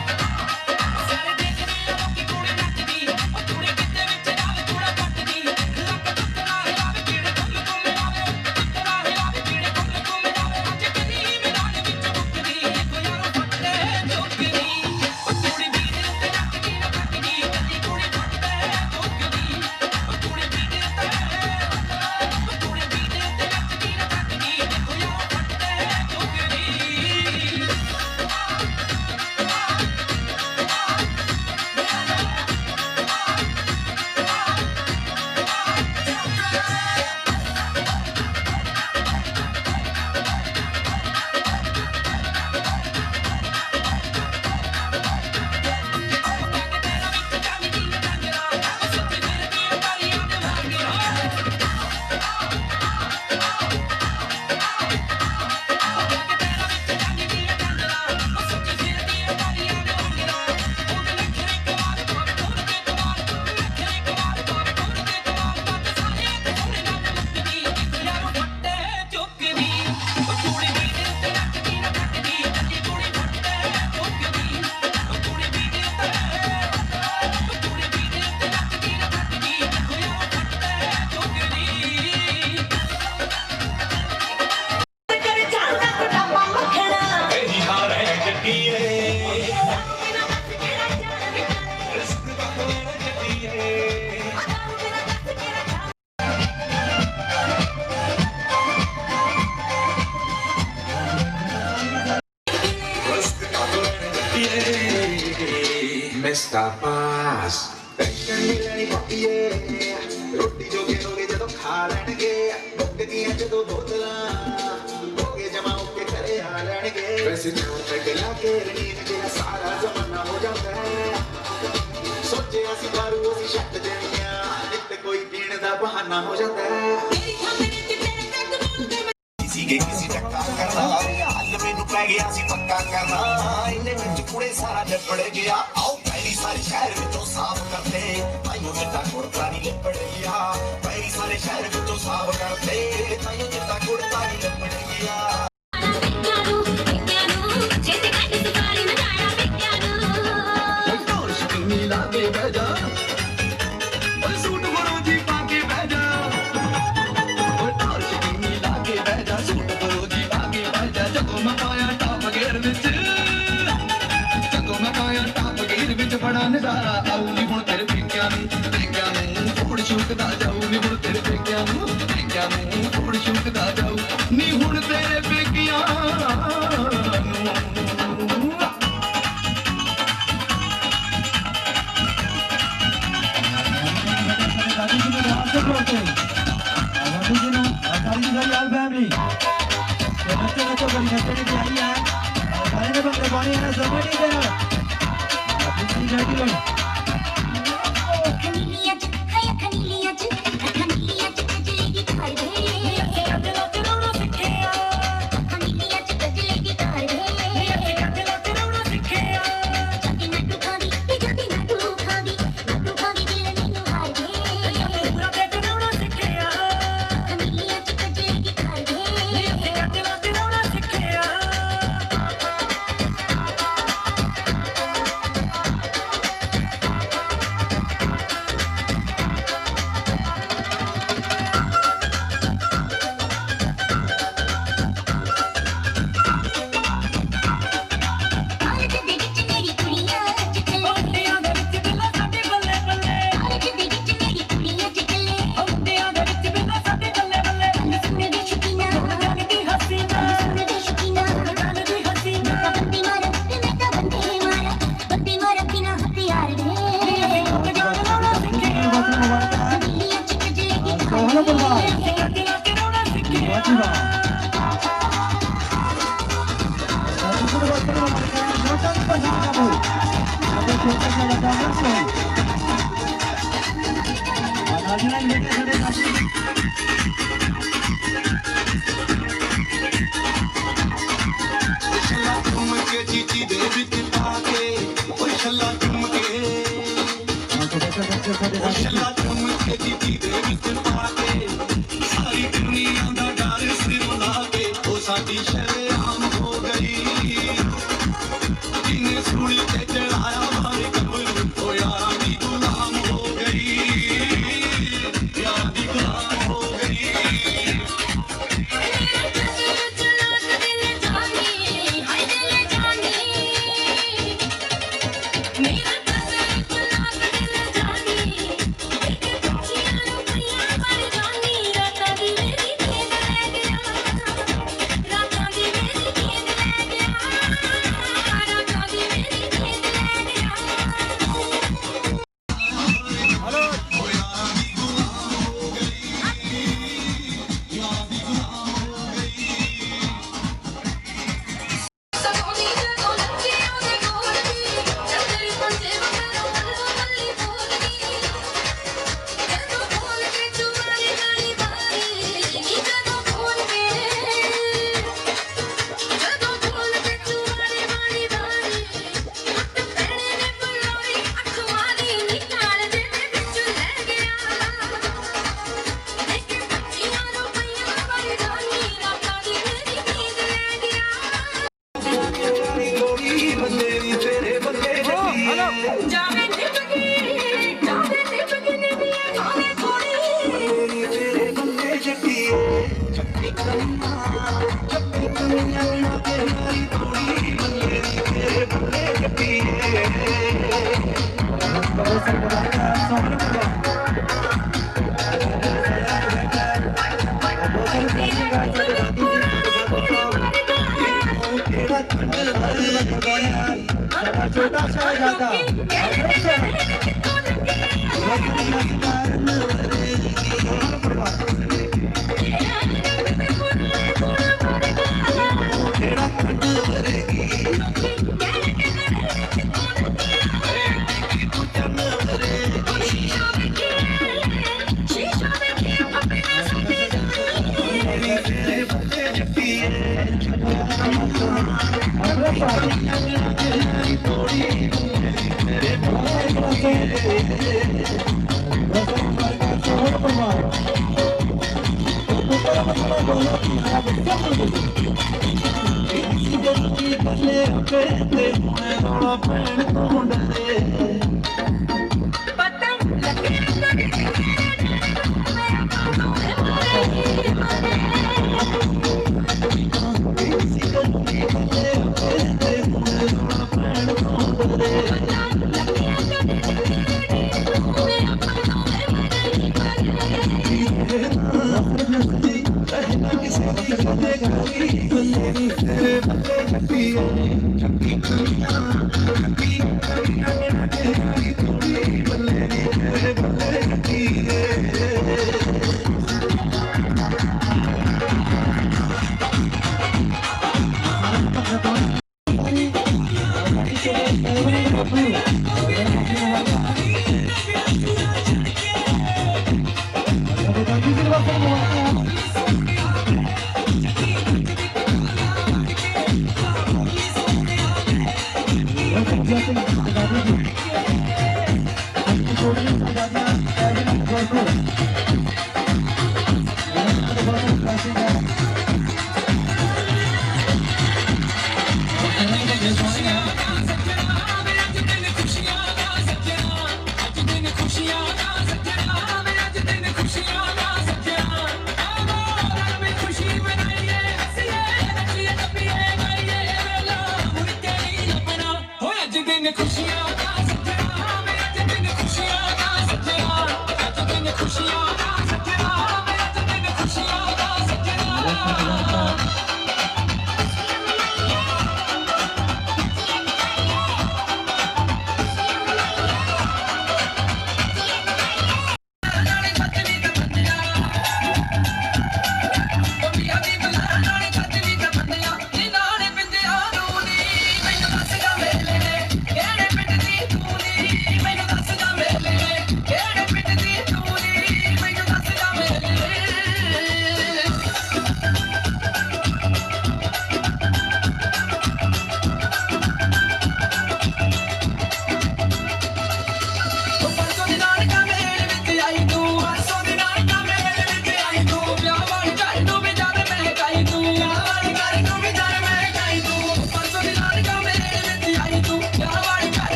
ਸਾਰੇ ਦੇਖਦੇ ਆ ਲੋਕੀ ਕੁੜੀ ਨੱਚਦੀ ਉਹ ਕੁੜੀ ਕਿਤੇ ਵਿੱਚ ਜਾਵੇ ਥੋੜਾ ਪੱਟਦੀ ਲੱਕ ਟੁੱਟਣਾ ਹਿਲਾਵੇ ਕੀੜੇ ਫੁੱਲ ਘੁੰਮੇ ਆਵੇ ਟੁੱਟਣਾ ਹਿਲਾਵੇ ਕੀੜੇ ਫੁੱਲ ਘੁੰਮੇ ਆਵੇ ਅੱਜ ਕਦੀ ਮੈਦਾਨ ਵਿੱਚ ਮੁੱਕਦੀ ਇੱਕ ਯਾਰੋ ਫੱਟੇ ਚੁੱਕਦੀ ਉਹ ਕੁੜੀ ਦੀ ਦੇ ਉੱਤੇ ਨੱਚਦੀ ਨਾ ਥੱਕਦੀ ਕਦੀ ਕੁੜੀ ਫੱਟੇ ਚੁੱਕਦੀ ਉਹ ਕੁੜੀ ਦੀ ਦੇ ਉੱਤੇ ਕੁੜੀ ਦੀ ਦੇ ਉੱਤੇ ਨੱਚਦੀ ਨਾ ਥੱਕਦੀ ਦੇਖੋ ਯਾਰੋ ਫੱਟੇ ਚੁੱਕਦੀ Mr. Pass ਰੋਟੀ ਜੋ ਖੇਲੋਗੇ ਜਦੋਂ ਖਾ ਲੈਣਗੇ ਮੁੱਕ ਗਈਆਂ ਜਦੋਂ ਬੋਤਲਾਂ ਹੋਗੇ ਜਮਾ ਹੋ ਕੇ ਘਰੇ ਆ ਲੈਣਗੇ ਵੈਸੇ ਚਾਹ ਤੱਕ ਲਾ ਕੇ ਰਣੀਤ ਜਿਹੜਾ ਸਾਰਾ ਜ਼ਮਾਨਾ ਹੋ ਜਾਂਦਾ ਸੋਚਿਆ ਸੀ ਦਾਰੂ ਅਸੀਂ ਛੱਡ ਦੇਣੀਆਂ ਨਿੱਤ ਕੋਈ ਪੀਣ ਦਾ ਬਹਾਨਾ ਹੋ ਜਾਂਦਾ ਸੀਗੇ ਕਿਸੇ ਟੱਕਾ ਕਰਨਾ ਹੱਲ ਮੈਨੂੰ ਪੈ ਗਿਆ ਸੀ ਪੱਕਾ ਕਰਨਾ ਇਹਨੇ ਵਿੱਚ ਕੁੜੇ ਸਾਰਾ ਲਿਪੜ ਗਿਆ ਆਓ ਪਹਿਲੀ ਸਾਰੀ ਸ਼ਹਿਰ ਵਿੱਚੋਂ ਸਾਫ਼ ਕਰਦੇ ਤਾਈਓ ਜਿੱਦਾਂ ਕੁੜਤਾ ਨਹੀਂ ਲਿਪੜ ਗਿਆ ਪਹਿਲੀ ਸਾਰੇ ਸ਼ਹਿਰ ਵਿੱਚੋਂ ਸਾਫ਼ ਕਰਦੇ ਤਾਈਓ ਜਿੱਦਾਂ ਕੁੜਤਾ ਨਹੀਂ ਲਿਪੜ ਗਿਆ ਬੜਾ ਨਜ਼ਾਰਾ ਆਉ ਨੀ ਹੁਣ ਤੇਰੇ ਪੇਕਿਆਂ ਨੂੰ ਥੋੜ ਸ਼ੁਕਦਾ ਜਾਊ ਨੀ ਹੁਣ ਤੇਰੇ ਪੇਕਿਆਂ ਨੂੰ ਥੋੜ ਸ਼ੁਕਦਾ ਜਾਊ ਨੀ ਹੁਣ ਤੇਰੇ ਪੇਕਿਆਂ ਸੋਹਣਾ ਪਰਿਵਾਰ ਗੱਡੀ ਲਾ ਕੇ ਰੋਣਾ ਸਿੱਖਿਆ ਵਾਹ ਜੀ ਵਾਹ ਦੂਸਰੇ ਵਸਤਰ ਨੂੰ ਛੋਟਾ ਜਿਹਾ ਪਛਾਣ ਬੋਲ ਅਤੇ ਛੋਟਾ ਜਿਹਾ ਲੱਗਾ ਨਾ ਆਨਾਜਨਾ ਇਹ ਜਿਹੜੇ ਸਾਥੀ ਛੱਲਾ ਚੁੰਮ ਕੇ ਚੀਚੀ ਦੇ ਵਿੱਚ ਪਾ ਕੇ ਓਏ ਛੱਲਾ ਚੁੰਮ ਕੇ ਛੱਲਾ ਚੁੰਮ ਕੇ ਚੀਚੀ ਦੇ ਵਿੱਚ ਪਾ ਕੇ ਸਾਰੀ ਦੁਨੀਆ ਦਾ ਡਰ ਸਿਰ ਲਾ ਕੇ ਉਹ ਸਾਡੀ ਸ਼ਰੇਆਮ ਹੋ ਗਈ ਜਿਨੇ ਸੂਲੀ ਤੇ ਚੜਾਇਆ ਮਾਰੇ ਕਬਰ ਉਹ ਯਾਰਾਂ ਦੀ ਗੁਲਾਮ ਹੋ ਗਈ ਯਾਰਾਂ ਦੀ ਗੁਲਾਮ ਹੋ ਗਈ छोटा शहजादा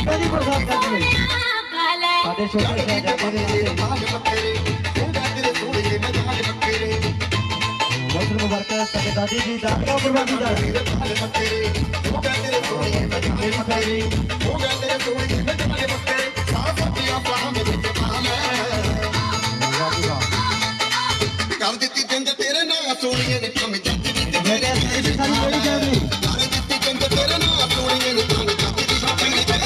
ਗੀਤਾਂ ਦੀ ਬਰਸਾਤ ਕਰਦੀ ਹੋਈ ਸਾਡੇ ਛੋਟੇ ਸਾਹਿਬਜ਼ਾਦੇ ਦੇ ਬਹੁਤ ਮੁਬਾਰਕ ਸਾਡੇ ਦਾਦੀ ਜੀ ਦਾਦਾ ਕੁਰਬਾਨੀ ਦਾ ਕਰ ਦਿੱਤੀ ਜੰਗ ਤੇਰੇ ਨਾਲ ਸੋਹਣੀਏ ਨੇ ਕੰਮ ਜੱਟ ਦੀ ਤੇ ਮੇਰੇ ਸਾਡੀ ਕੋਈ ਗੱਲ ਨਹੀਂ ਕਰ ਦਿੱਤੀ ਜੰਗ ਤੇਰੇ ਨਾਲ ਸੋਹਣੀਏ ਨੇ ਕੰਮ ਜੱਟ ਦੀ ਸ਼ਾਪਿੰਗ ਤੇ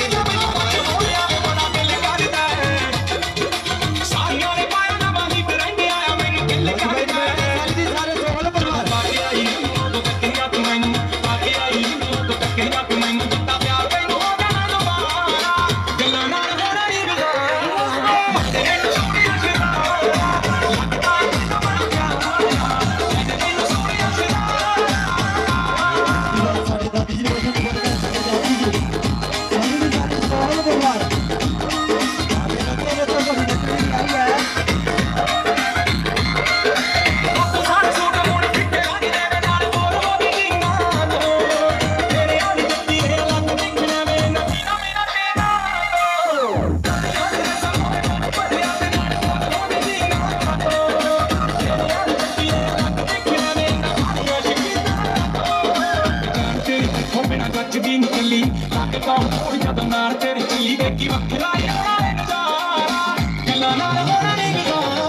ਸਾਰੀਆਂ ਨੇ ਪਾਇਆ ਨਾ ਬਾਣੀ ਤੇ ਰਹਿੰਦੇ ਆਇਆ ਮੈਨੂੰ ਦਿਲ ਕਰਦਾ ਸਾਡੀ ਸਾਰੇ ਸੋਹਲ ਪਰਿਵਾਰ ਤੂੰ ਟੱਕਰੀਆਂ ਤੂੰ ਮੈਨੂੰ ਆ ਕੇ ਆਈ ਤੂੰ ਟੱਕਰੀਆਂ ਤੂੰ ਮੈਨੂੰ ਦਿੱਤਾ ਪਿਆਰ ਤੈਨੂੰ ਹੋ ਜਾਣਾ ਦੁਬਾਰਾ ਗੱਲਾਂ ਨਾਲ ਹੋਣਾ ਹੀ ਬਿਗਾੜ ਤੇਰੇ ਨੂੰ ਸੋਹਣੀਆਂ ਸਾਡੇ ਦਾਦੀ ਜੀ ਬਹੁਤ ਮੁਬਾਰਕ ਸਾਡੇ ਦਾਦੀ ਜੀ ਸਾਨੂੰ ਵੀ ਸਾਡੇ ਸੋਹਲ ਪਰਿਵਾਰ ਸਾਡੇ ਬੱਚੇ ਨੇ ਤਾਂ ਬੜੀ ਨਕਲੀ ਆਈ ਹੈ ਸਾਰੇ ਸੂਟ ਮੋੜ ਫਿੱਟੇ ਲੱਗ ਦੇ ਨਾਲ ਹੋਰ ਹੋ ਗਈ ਜਿੰਨਾ ਤੇਰੇ ਆਲੀ ਜੱਤੀ ਇਹ ਲੱਗ ਦੇਖਣਾ ਵੇ ਨਦੀਨਾ ਮੇਰਾ ਤੇਰਾ ਤੇਰੇ ਸਾਹਮਣੇ ਪੜਿਆ ਤੇ ਨਾਲ ਹੋਰ ਹੋ ਗਈ ਜਿੰਨਾ ਤੇਰੇ ਆਲੀ ਜੱਤੀ ਇਹ ਲੱਗ ਦੇਖਣਾ ਵੇ ਨਦੀਨਾ ਸ਼ਕੀਨਾ ਤੇਰੀ ਹੋ ਬਿਨਾ ਗੱਜ ਦੀ ਨਿਕਲੀ ਲੱਗ ਤਾਂ ਹੋਰ ਜਦੋਂ ਨਾਰ ਤੇਰੀ ਚੱਲੀ ਵੇਖੀ ਵੱਖਰਾ ਯਾਰਾ ਨਜ਼ਾਰਾ ਗੱਲਾਂ ਨਾਲ ਹੋਣਾ ਨਹੀਂ ਗੁਜ਼ਾਰਾ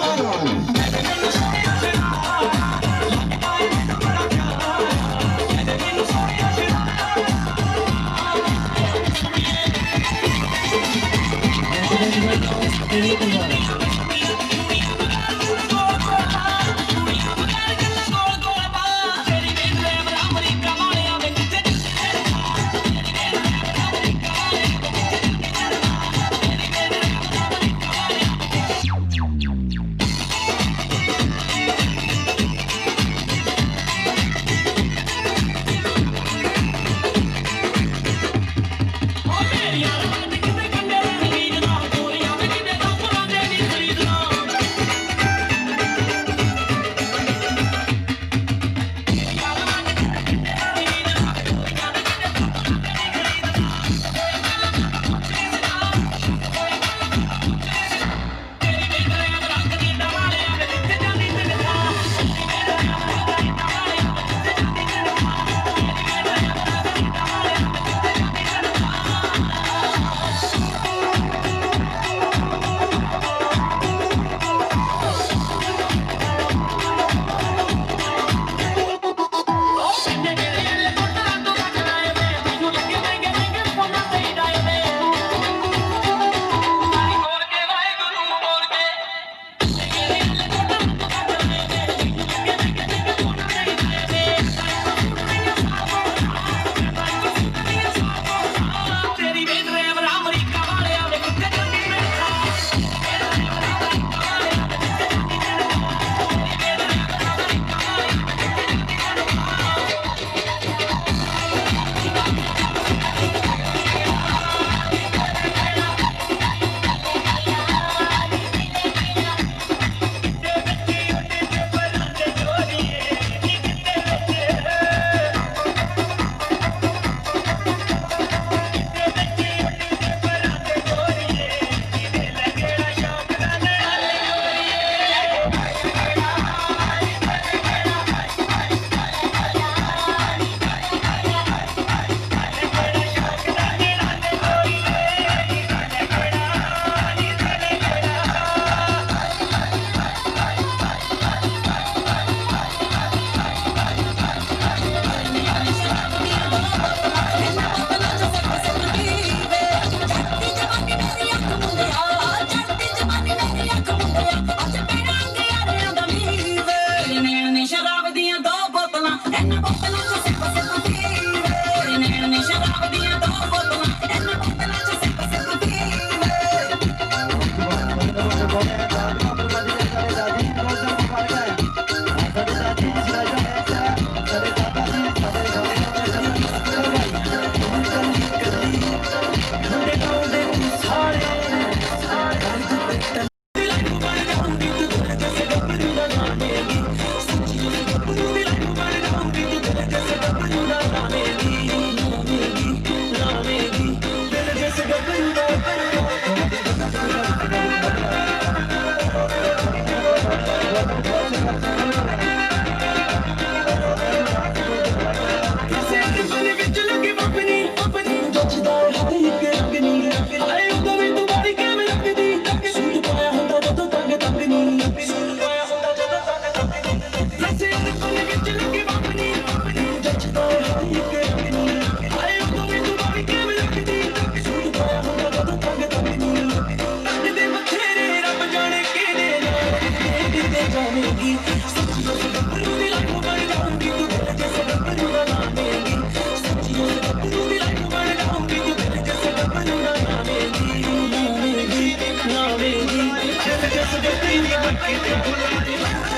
ਕਿਤੇ ਬੁਲਾਰੇ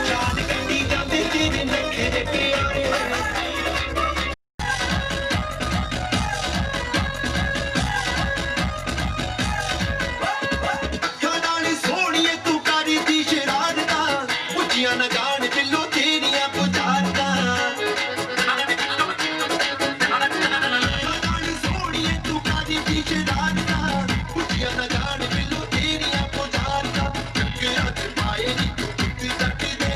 ਚਾਲ ਕੱਢੀ ਜਾਂਦੇ ਤੇਰੇ ਨਖਰੇ ਪਿਆਰੇ ਖਾਣੀ ਸੋਹਣੀਏ ਤੂੰ ਕਰੀ ਦੀ ਸ਼ਰਾਰਤਾਂ ਉੱਚੀਆਂ ਨਾ ਜਾਣ ਬਿੱਲੋ ਤੇਰੀਆਂ ਪੁਜਾਰਤਾਂ ਖਾਣੀ ਸੋਹਣੀਏ ਤੂੰ ਕਰੀ ਦੀ ਸ਼ਰਾਰਤਾਂ ਉੱਚੀਆਂ ਨਾ ਜਾਣ ਬਿੱਲੋ ਤੇਰੀਆਂ ਪੁਜਾਰਤਾਂ ਚੱਕਰਾਂ ਚ ਪਾਏ ਨੀ ਤੂੰ ਕੁੱਤੀ ਕੱਟਦੇ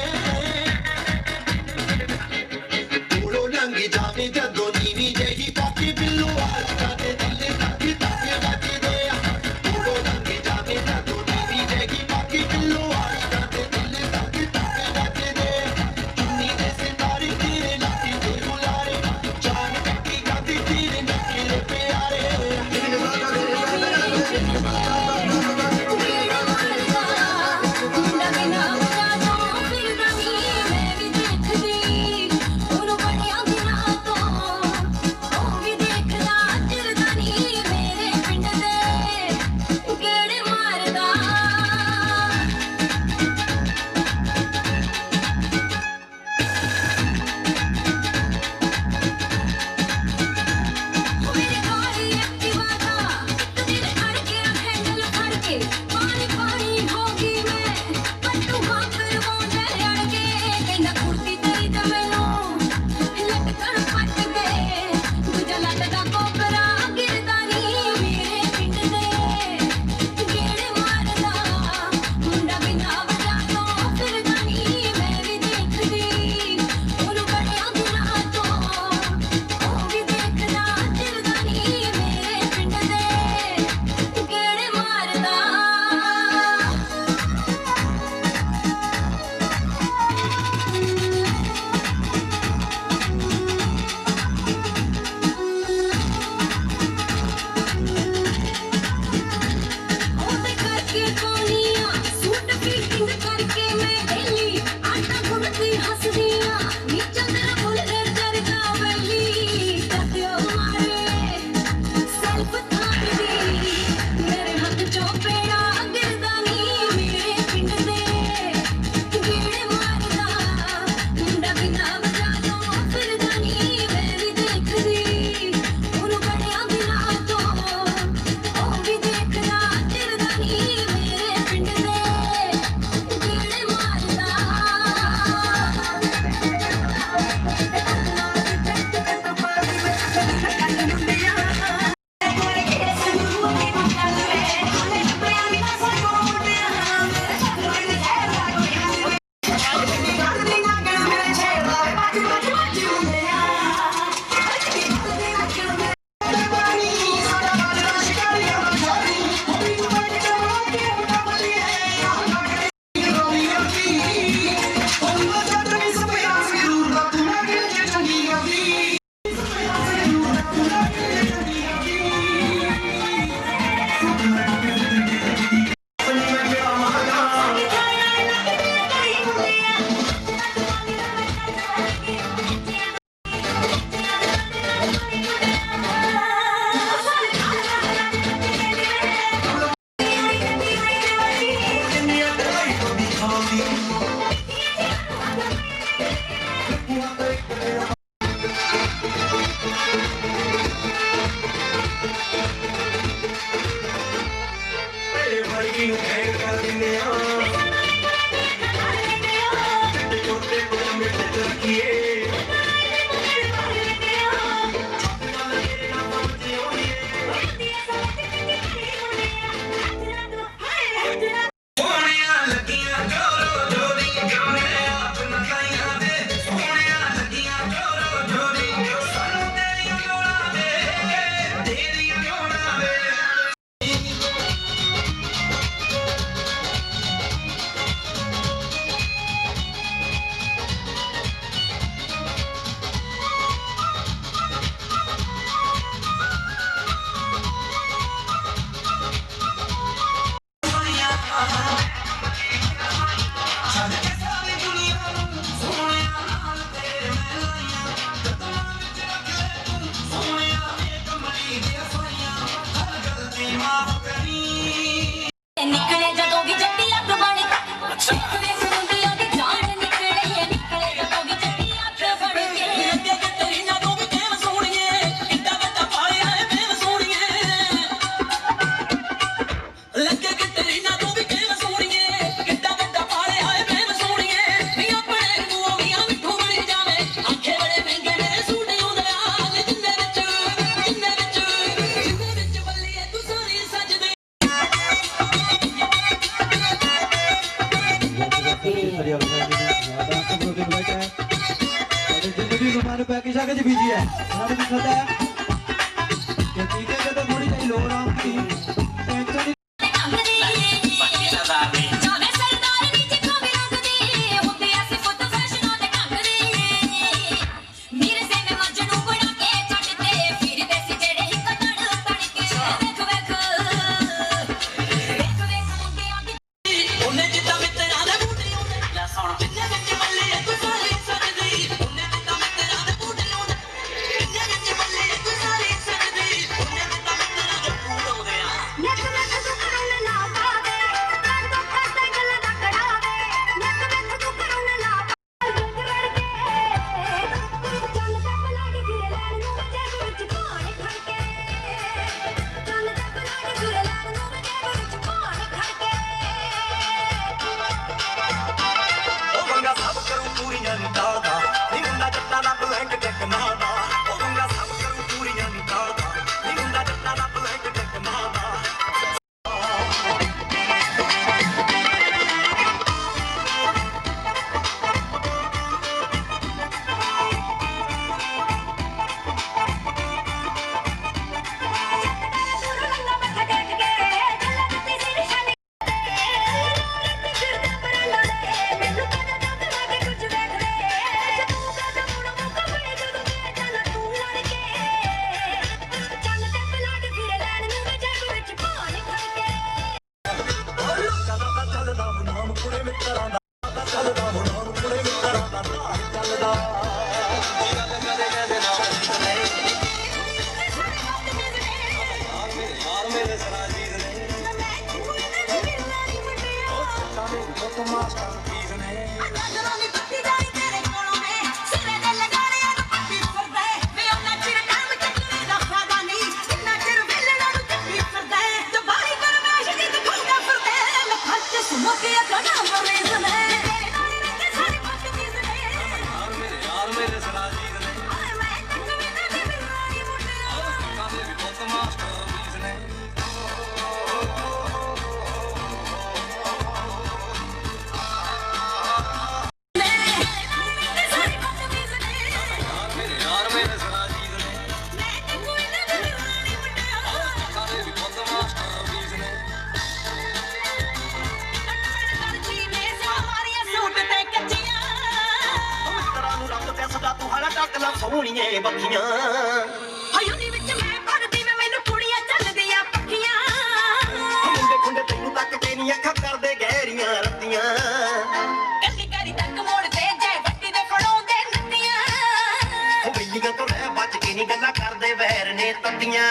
ਕੋਲੋਂ ਲੰਘ ਜਾਵੇ ਜਦੋਂ ਨੀਵੀਂ ਜਿਹੀ ਕਾਕੀ ਬਿੱਲੋ ਆਸ਼ਕਾਂ ਦੇ ਦਿਲ ਤੱਕ ਤੱਕ ਵੱਜਦੇ ਆ ਕੋਲੋਂ ਲੰਘ ਜਾਵੇ ਜਦੋਂ ਨੀਵੀਂ ਜਿਹੀ ਕਾਕੀ ਬਿੱਲੋ ਆਸ਼ਕਾਂ ਦੇ ਦਿਲ ਤੱਕ ਤੱਕ ਵੱਜਦੇ ਆ ਚੁੰਨੀ ਦੇ ਸਿਤਾਰੇ ਤੇਰੇ ਲਾਤੀ ਦੇ ਹੁਲਾਰੇ ਜਾਨ ਕੱਟੀ ਜਾਂਦੀ ਤੇਰੇ ਨਖਰੇ ਪਿਆਰੇ ਨਿਕਲੇ ਜਦੋਂ ਵੀ ਜੱਟੀ ਅੱਗ ਬਣ ਹੈ ਉਹਨਾਂ ਨੂੰ ਵੀ ਪਤਾ ਹੈ ਕਿ ਟੀਕੇ ਜਦੋਂ ਥੋੜੀ ਜਿਹੀ ਲੋੜ ਆਉਂਦੀ ਟੈਨਸ਼ਨ ਨਹੀਂ ਉਹਨੇ ਜਿੱਦਾਂ ਮਿੱਤਰਾਂ ਦੇ ਬੂਟੇ ਆਉਂਦੇ ਲੈ ਸੁਣ ਜਿੰਨੇ ਵਿੱਚ ਬੱਲੇ ਤੂੰ ਸਾਰੀ ਸਕਦੀ ਉਹਨੇ ਜਿੱਦਾਂ ਮਿੱਤਰਾਂ ਦੇ ਬੂਟੇ ਆਉਂਦੇ ਜਿੰਨੇ ਵਿੱਚ ਬੱਲੇ ਤੂੰ ਸਾਰੀ ਸਕਦੀ ਉਹਨੇ ਜਿੱਦਾਂ ਮਿੱਤਰਾਂ ਦੇ ਬੂਟੇ ਆਉਂਦੇ ਆ ਨੱਕ ਨੱਕ ਤੂੰ ਕਰਨ ਨਾ ਪਾਵੇ ਕਰ ਦੋ ਖਾਤੇ ਗੱਲ ਦਾ ਕੜਾਵੇ ਨੱਕ ਨੱਕ ਤੂੰ ਕਰਨ ਨਾ ਪਾਵੇ ਰੜ ਕੇ ਚੱਲ ਤੱਕ ਲਾੜੀ ਫਿਰੇ ਲੈਣ ਨੂੰ ਜੇਬ ਵਿੱਚ ਪਾਣੀ ਖੜ ਕੇ ਚੱਲ ਤੱਕ ਲਾੜੀ ਫਿਰੇ ਲੈਣ ਨੂੰ ਜੇਬ ਵਿੱਚ ਪਾਣੀ ਖੜ ਕੇ ਉਹ ਗੰਗਾ ਸਭ ਕਰੂ ਪੂਰੀਆਂ ਨੀ ਟਾਲਦਾ ਨੀ ਮੁੰਡਾ ਜੱਟਾਂ ਦਾ ਬਲੈਂਕ ਟੈਕ ਮਾਰਦਾ ਉਹ ਗੰਗਾ ਸਭ ਕਰੂ ਪੂਰੀਆਂ ਨੀ ਟਾਲਦਾ ਨੀ ਮੁੰਡਾ ਜੱਟਾਂ ਦਾ ਬਲੈਂਕ ਟੈਕ ਮਾਰਦਾ ਦੂਰ ਲੰਗਾ ਮੱਥਾ ਟੇਕ ਕੇ ਗੱਲਾਂ ਦਿੱਤੀ ਸੀ ਨਿਸ਼ਾਨੀ ਤੇ ਫਿਰਦਾ ਪਰਾਂਡਾ ਦੇ ਮੈਨੂੰ ਕਦੇ ਦੰਦ ਲਾ ਕੇ ਕੁਝ ਵੇਖ ਲੈ ਤੂੰ ਕਦੇ ਮੁੜ ਮੁੱਕ ਬੜੇ ਜਦੋਂ ਮੈਂ ਚੱਲ ਤੂੰ ਲੜ ਕੇ ਚੱਲ ਤੇ ਪਲਾਟ ਫਿਰੇ ਲੈਣ ਨੂੰ ਜੇਬ ਵਿੱਚ ਪਾਣੀ ਖੜ ਕੇ ਉਹ ਲੋਕਾਂ ਦਾ ਤਾਂ ਚੱਲਦਾ ਨਾਮ ਕੁੜੇ ਮਿੱਤਰਾਂ ਦਾ ਚੱਲਦਾ ਨਾਮ ਕੁੜੇ ਮਿੱਤਰਾਂ ਦਾ ਧਾਰ ਚੱਲਦਾ ਯਾਰ ਮੇਰੇ ਸਰਾਜੀਤ ਨੇ ਮਾਸਟਰ ਪੀਸ ਨੇ ਜਨਾਨੀ ਪੱਟੀ ਜਾਈ ਤੇਰੇ ਕੋਲੋਂ ਨੇ ਸਿਰੇ ਦੇ ਲਗਾੜਿਆਂ ਨੂੰ ਪੱਟੀ ਫਿਰਦੇ ਵੇ ਉਹਨਾਂ ਚਿਰ ਕੰਮ ਚੱਕਣੇ ਦਾ ਫਾਇਦਾ ਨਹੀਂ ਕਿੰਨਾ ਚਿਰ ਵੇਲਣਾ ਨੂੰ ਚੱਕੀ ਫਿਰਦੇ ਦੁਬਾਰੀ ਕਰਵਾਸ਼ ਦੀ ਦਿਖਾਉਂਦਾ ਫਿਰਦੇ ਮੈਂ ਖਰਚ ਸੁਣੋ ਕੇ ਅਗਣਾ ਮਰੀਜ਼ ਨੇ ਤੇਰੇ ਨਾਲ ਰੱਖੇ ਸਾਰੇ ਪੱਟ ਪੀਸ ਨੇ ਯਾਰ ਮੇਰੇ ਸਰਾਜੀਤ ਨੇ ਆਏ ਮੈਂ ਤੈਨੂੰ ਵੀ ਨਾ ਬਿਮਾਰੀ ਮੁੱਟਿਆ ਕਾਦੇ ਵੀ ਬਹੁਤ ਮਾਸਟਰ ਪੀਸ ਨੇ ਸਾਰੇ ਪੱਟ ਪੀਸ ਨੇ ਯਾਰ ਮੇਰੇ ਸਰਾਜੀਤ ਨੇ ਮੈਂ ਤੈਨੂੰ ਵੀ ਨਾ ਬਿਮਾਰੀ ਮੁੱਟਿਆ ਕਾਦੇ ਵੀ ਬਹੁਤ ਮਾਸਟਰ ਪੀਸ ਨੇ ਮਿੱਤਰਾਂ ਨੂੰ ਰੱਬ ਤੇ ਸਦਾ ਤੂੰ ਹਾਲਾ ਟੱਕ ਲਾ ਸੋਹਣੀਏ ਬੱਖੀਆਂ ਮੁੰਡੇ ਖੁੰਡੇ ਤੈਨੂੰ ਤੱਕ ਕੇ ਨੀ ਅੱਖਾਂ ਕਰਦੇ ਗਹਿਰੀਆਂ ਰੱਤੀਆਂ ਉਹ ਬੈਲੀਆਂ ਤੋਂ ਰਹਿ ਬਚ ਕੇ ਨੀ ਗੱਲਾਂ ਕਰਦੇ ਵੈਰ ਨੇ ਤੱਤੀਆਂ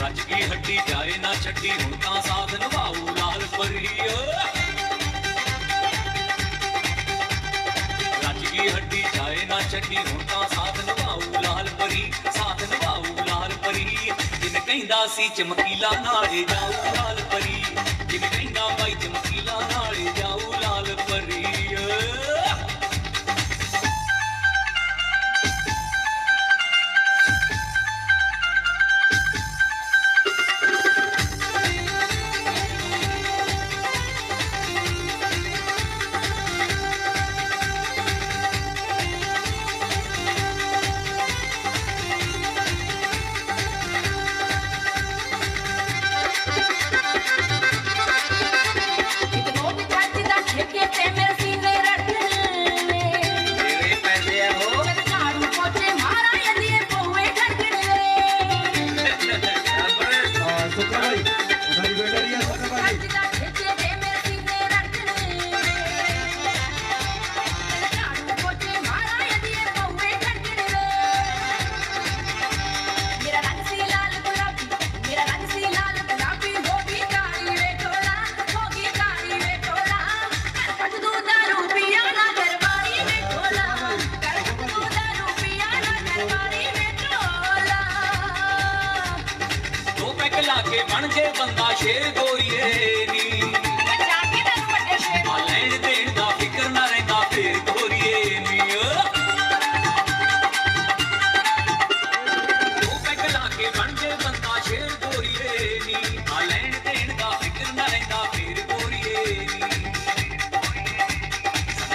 ਰੱਜ ਕੀ ਹੱਡੀ ਜਾਏ ਨਾ ਛੱਡੀ ਹੁਣ ਤਾਂ ਸਾਥ ਨਿਭਾਊ ਲਾਲ ਪਰੀ ਰੱਜ ਕੀ ਹੱਡੀ ਜਾਏ ਨਾ ਛੱਡੀ ਹੁਣ ਤਾਂ ਸਾਥ ਨਿਭਾਊ ਲਾਲ ਪਰੀ ਸਾਥ ਨਿਭਾਊ ਲਾਲ ਪਰੀ ਜਿਨ ਕਹਿੰਦਾ ਸੀ ਚਮਕੀਲਾ ਨਾਲੇ ਜਾਊ ਲਾਲ ਪਰੀ ਜਿਨ ਕਹਿੰਦਾ ਬਾਈ ਚਮਕੀਲਾ ਨਾਲੇ ਜਾਊ ਲਾਲ ਪਰੀ ਬਣ ਕੇ ਬੰਦਾ ਸ਼ੇਰ ਗੋਰੀਏ ਨੀ ਆ ਲੈਣ ਦੇਣ ਦਾ ਫਿਕਰ ਨਾ ਰਹਿੰਦਾ ਫੇਰ ਗੋਰੀਏ ਨੀ ਉਹ ਪੈਗ ਲਾ ਕੇ ਬਣ ਕੇ ਬੰਦਾ ਸ਼ੇਰ ਗੋਰੀਏ ਨੀ ਆ ਲੈਣ ਦੇਣ ਦਾ ਫਿਕਰ ਨਾ ਰਹਿੰਦਾ ਫੇਰ ਗੋਰੀਏ ਨੀ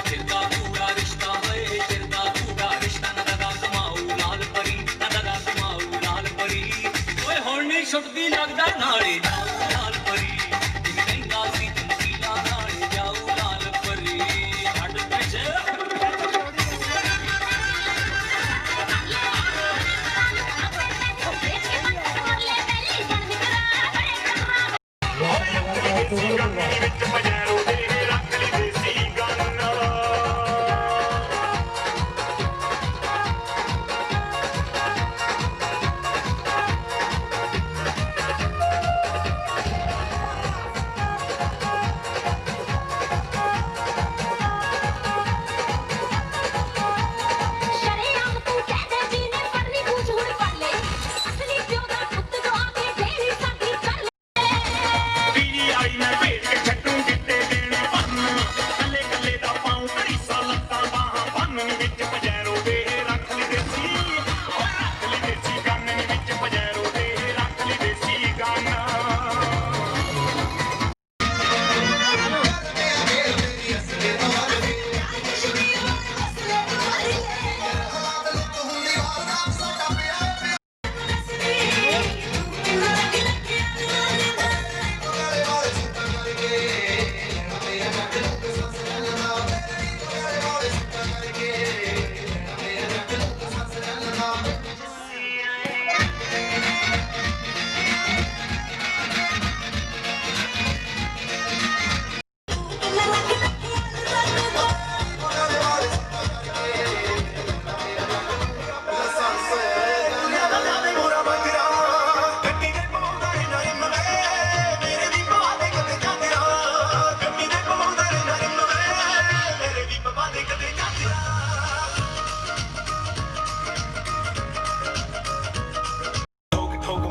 ਚਿਰਦਾ ਪੂਰਾ ਰਿਸ਼ਤਾ ਹੋਏ ਚਿਰਦਾ ਪੂਰਾ ਰਿਸ਼ਤਾ ਨਾ ਦਗਾ ਕਮਾਊ ਲਾਲ ਪਰੀ ਨਾ ਦਗਾ ਕਮਾਊ ਲਾਲ ਪਰੀ ਓਏ ਹੁਣ ਨਹੀਂ ਛੁੱਟਦੀ ਲੱਗਦਾ ਨਾਲੇ ਜਾਊ ਲਾਲ ਪਰੀ ਜਿਵੇਂ ਕਹਿੰਦਾ ਸੀ ਚਮਕੀਲਾ ਨਾਲੇ ਜਾਊ ਲਾਲ ਪਰੀ ਹੱਡ ਪਿੱਛੇ ਸ਼ਰੇਆਮ ਤੂੰ ਕਹਿੰਦੇ ਜੀ ਨੇ ਪਰਨੀ ਪੂਛ ਹੁਣ ਪੜ ਲੈ ਅਸਲੀ ਪਿਓ ਦਾ ਪੁੱਤ ਜੋ ਆ ਕੇ ਢੇਰੀ ਸਾਡੀ ਕਰ ਲੈ ਪੀਲੀ ਆਈ ਮੈਂ ਭੇਜ ਕੇ ਛੱਡੂ ਗਿੱਟੇ ਦੇਣੇ ਪੰਨ ਕੱਲੇ ਕੱਲੇ ਦਾ ਪਾਉਂ ਤਰੀਸਾ ਲੱਤਾਂ ਬਾਹਾਂ ਬੰਨਣ ਵਿੱਚ ਪਜੈਰੋ ਦੇ ਰੱਖ ਲਈ ਦੇਸੀ ਓਏ ਰੱਖ ਲਈ ਦੇਸੀ ਗਾਨਣ ਵਿੱਚ ਪਜੈਰੋ ਦੇ ਰੱਖ ਲਈ ਦੇਸੀ ਗਾਨਾ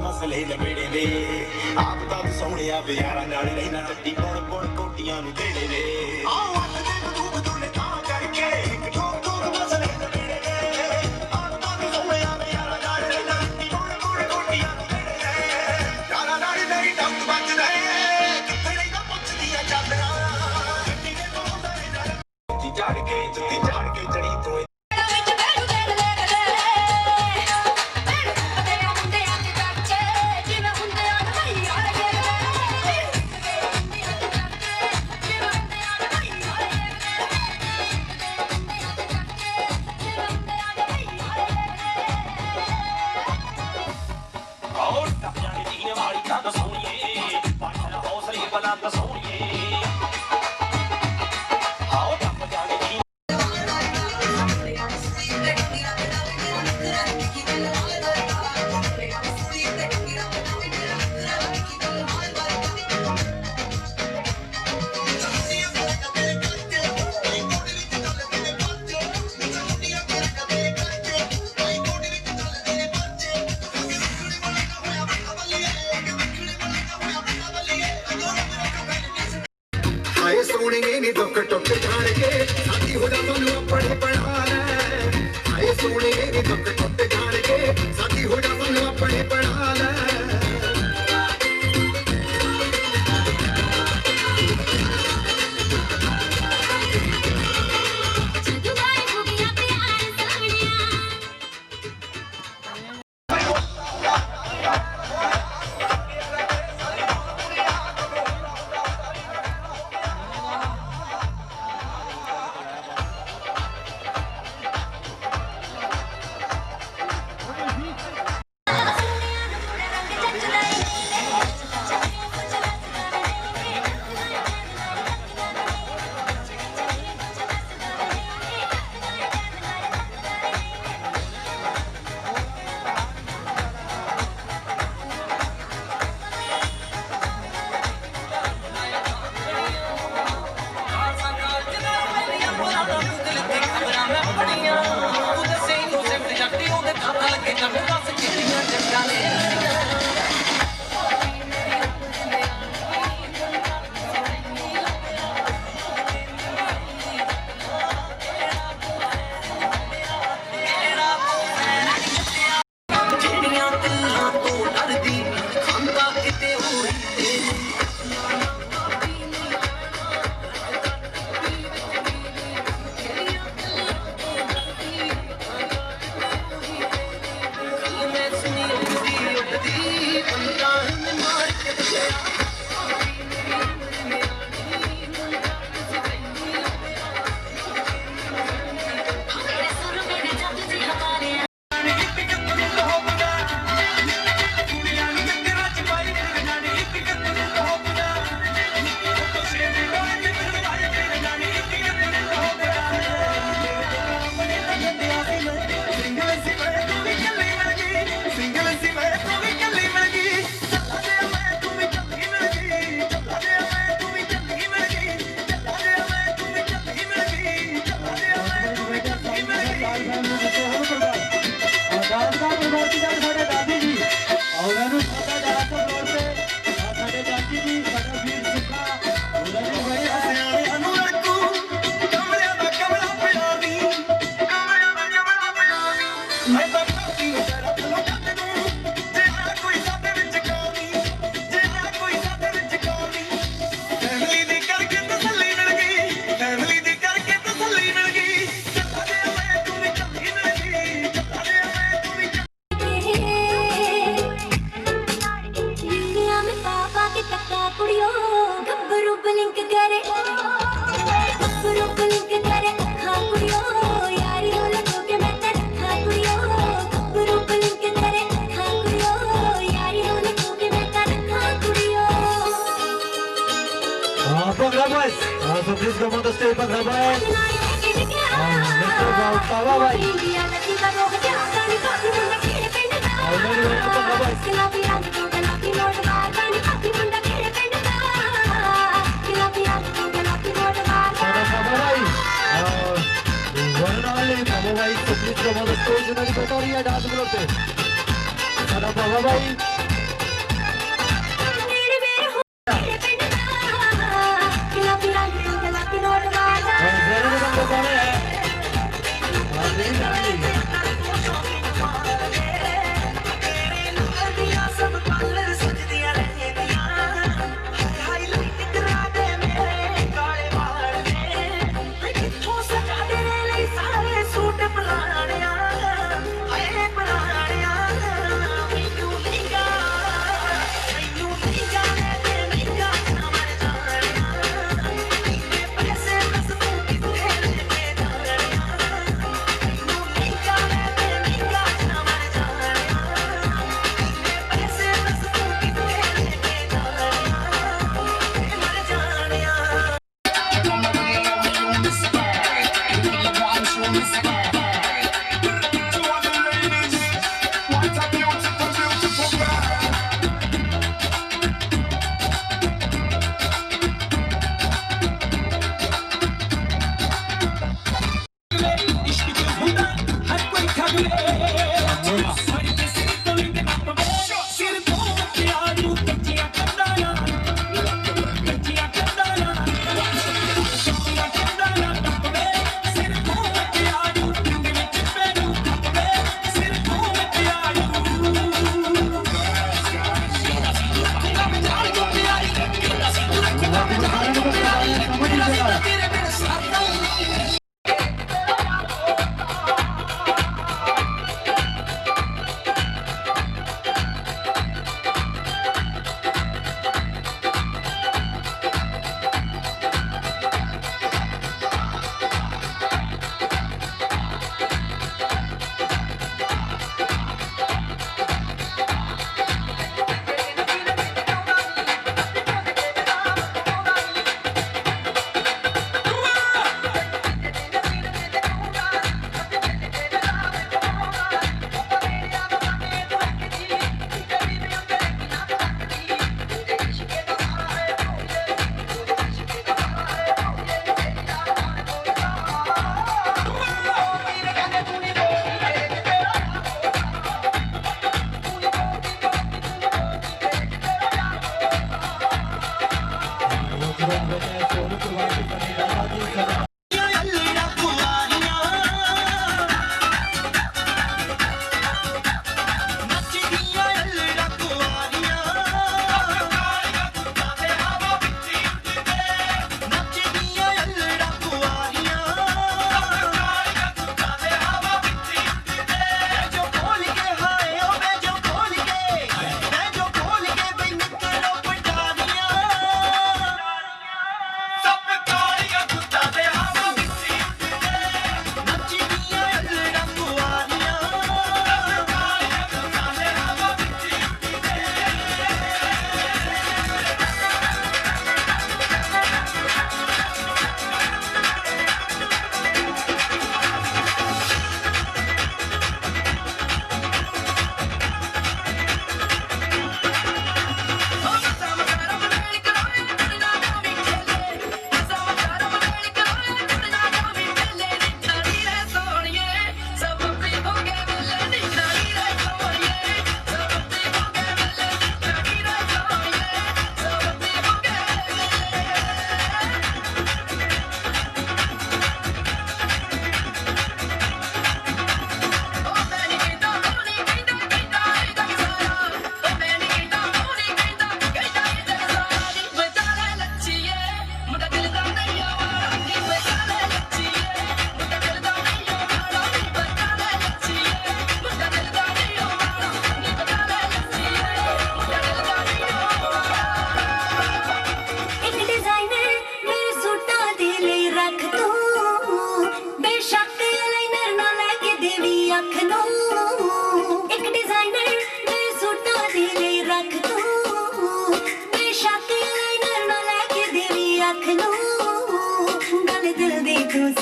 ਮਸਲੇ ਲਬੇੜੇ ਨੇ ਆਪ ਤਾਂ ਤੂੰ ਸੋਹਣਿਆ ਬਿਆਰਾਂ ਨਾਲ ਰਹਿਣਾ ਟੱਟੀ ਪੁਣ ਪੁਣ ਕੋਟੀਆਂ ਨੂੰ ਦੇੜੇ ਨੇ ਆਓ ਅੱਤ ਦੇ ਬਦੂਕ ਦੁਨੇ ਤਾਂ ਕਰਕੇ ਠੋਕ ਠੋਕ ਮਸਲੇ ਲਬੇੜੇ ਨੇ ਆਪ ਤਾਂ ਤੂੰ ਸੋਹਣਿਆ ਬਿਆਰਾਂ ਨਾਲ ਰਹਿਣਾ ਟੱਟੀ ਪੁਣ ਪੁਣ ਕੋਟੀਆਂ ਨੂੰ ਦੇੜੇ ਨੇ ਯਾਰਾਂ ਨਾਲ ਨਹੀਂ ਡੰਗ ਵੱਜਦੇ ਕਿੱਥੇ ਨਹੀਂ ਤਾਂ ਪੁੱਛਦੀਆਂ ਚਾਦਰਾਂ ਗੱਡੀ ਦੇ ਕੋਲ ਨਾਲ ਜੀ ਝਾੜ ਕੇ ਜੁੱਤੀ ਝਾੜ ਕੇ ਚੜੀ ਤੂੰ ਵਿੱਚ ਬੈਠ ਦੇ ਲੈ ਬੈਠ ਤੇ ਹੁੰਦੇ ਆ ਤੇ ਕੱਚੇ ਜਿਵੇਂ ਹੁੰਦੇ ਆ ਭਾਈ ਵਾਲੇ ਹੁੰਦੇ ਆ ਤੇ ਕੱਚੇ ਜਿਵੇਂ ਹੁੰਦੇ ਆ ਭਾਈ ਵਾਲੇ ਔਰ ਟੱਪ ਜਾਣੀ ਦੀਨੇ ਵਾਲੀ ਕੰਧ ਸੋਹਣੀਏ ਪਾਠਾ ਹੌਸਲੇ ਬਲੰਦ ਸੋਹਣੀਏ ਆਓ ਟੱਪ ਜਾਣੀ ਦੀਨੇ ਹਾਏ ਸੋਹਣੀਏ ਨੀ ਦੁੱਖ ਟੁੱਟ ਜਾਣਗੇ ਸਾਡੀ ਹੋਦਾ ਸਾਨੂੰ ਆਪਣੇ ਬਣਾ ਲੈ ਹਾਏ ਸੋਹਣੀਏ ਨੀ ਦੁੱਖ ਟੁੱਟ ਜਾਣਗੇ ਸਾਡੀ ਹੋਦਾ ਸਾਨੂੰ ਆਪਣੇ ਬਣਾ ਲੈ ਜੁਦਾਈ ਹੋ ਗਿਆ ਪਿਆਰ ਸਾਹਣਿਆ Please come on the stage, Bhadra bhai. Mr. Bawa bhai. Already welcome, Bhadra bhai. Sada Bhadra bhai. One and only Bhadra bhai. So please come on the stage. उन्होंने बता रही है डांस फ्लोर पे. Sada Bhadra bhai.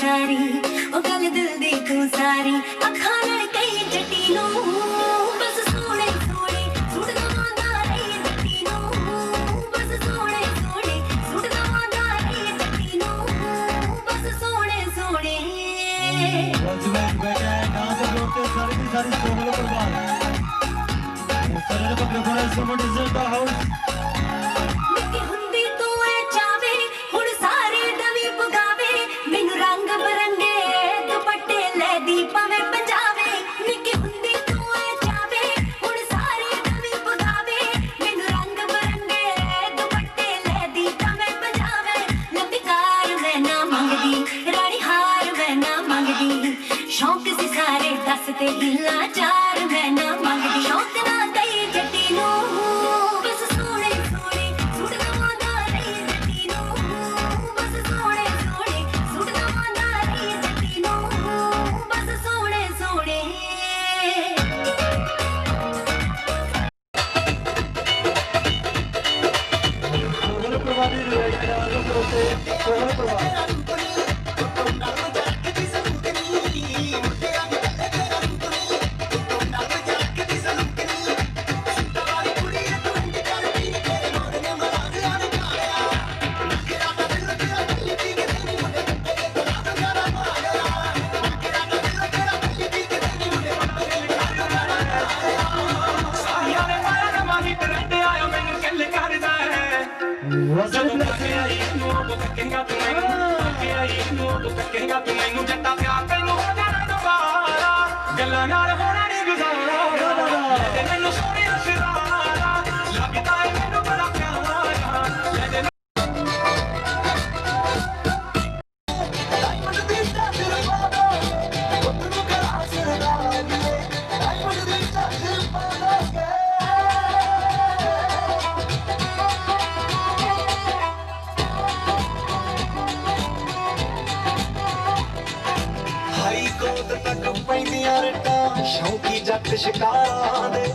सारी ओ गल दिल दी तू सारी अखां नाल कई जट्टी नू बस सोने सोने सुट दवांदा रही जट्टी नू बस सोने सोने सुट दवांदा रही जट्टी नू बस सोने सोने जजमेंट बैठा है कहाँ से जोड़ते सारी की सारी सोहल कुर्बान सरल पकड़े समझ इज्जत दा हाउस निक्की हुंदी तू ऐ चावे हुण सारे दवी पुगावे मैनू रंग बरंगे दुपट्टे ले दी पवे पंजावे निक्की हुंदी तू ऐ चावे हुण सारे दवी पुगावे मैनू रंग बरंगे दुपट्टे ले दी पवे पंजावे लंबी कार मैं ना मंगदी रानी हार मैं ना मंगदी शौक सी सारे दस ते हिला चार मैं ना मंगदी शौक ना कई जट्टी नू बस सोने सोने सुट दवांदा रही जट्टी नू बस सोने सोने सुट दवांदा रही जट्टी नू बस सोने सोने सोहल कुर्बानी सोहल कुर्बान ਸਾਰੀਆਂ ਨੇ ਮਾਇਆ ਨਾ ਮਾਹੀ ਟਰੈਂਡ ਆਇਆ ਮੈਨੂੰ ਕਿੱਲ ਕਰਦਾ ਹੈ ਜਦੋਂ ਤੱਕ ਆਈ ਨੂੰ ਉਹ ਤੱਕੇਗਾ ਤੂੰ ਮੈਨੂੰ ਜੱਟਾ ਪਿਆਰ ਤੈਨੂੰ ਹੋ ਜਾਣਾ ਦੁਬਾਰਾ ਗੱਲਾਂ ਨਾਲ ਹੋਣਾ ਨਹੀਂ ਗੁਜ਼ਾਰਾ ਤੇ ਮੈਨੂੰ ਸੋਹਣੀ ਰਸ਼ਦਾਰਾ ਲੱਗਦਾ ਹੈ ਮੈਨੂੰ ਬੜਾ ਪਿਆਰਾ ਲੈ ਦੇ ਹਾਈ ਕੋਟ ਤੱਕ ਪੈਂਦੀਆਂ ਰਟਾਂ ਸ਼ੌਂਕੀ ਜੱਟ ਸ਼ਿਕਾਰਾਂ ਦੇ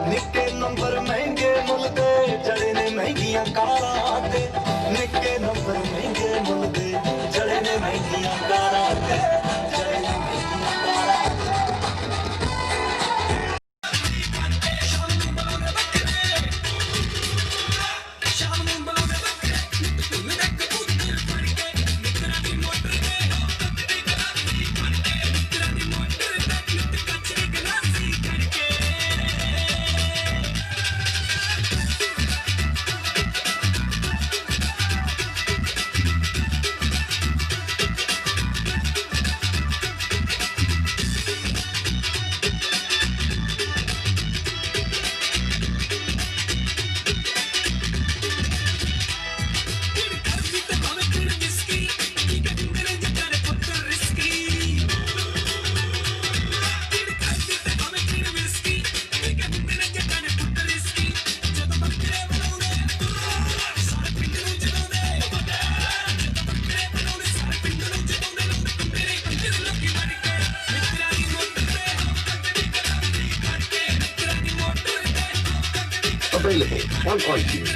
ਨਿੱਕੇ ਨੰਬਰ ਮਹਿੰਗੇ ਮੁੱਲ ਦੇ ਜੜੇ ਨੇ ਮਹਿੰਗੀਆਂ ਕਾਰਾਂ ਤੇ ਨਿੱਕੇ ਨੰਬਰ ਮਹਿੰਗੇ ਮੁੱਲ ਦੇ ਜੜੇ ਨੇ ਮਹਿੰਗੀਆਂ ਕਾਰਾਂ ਤੇ ਜੜੇ ਨੇ ਮਹਿੰਗੀਆਂ ਕਾਰਾਂ Available on iTunes.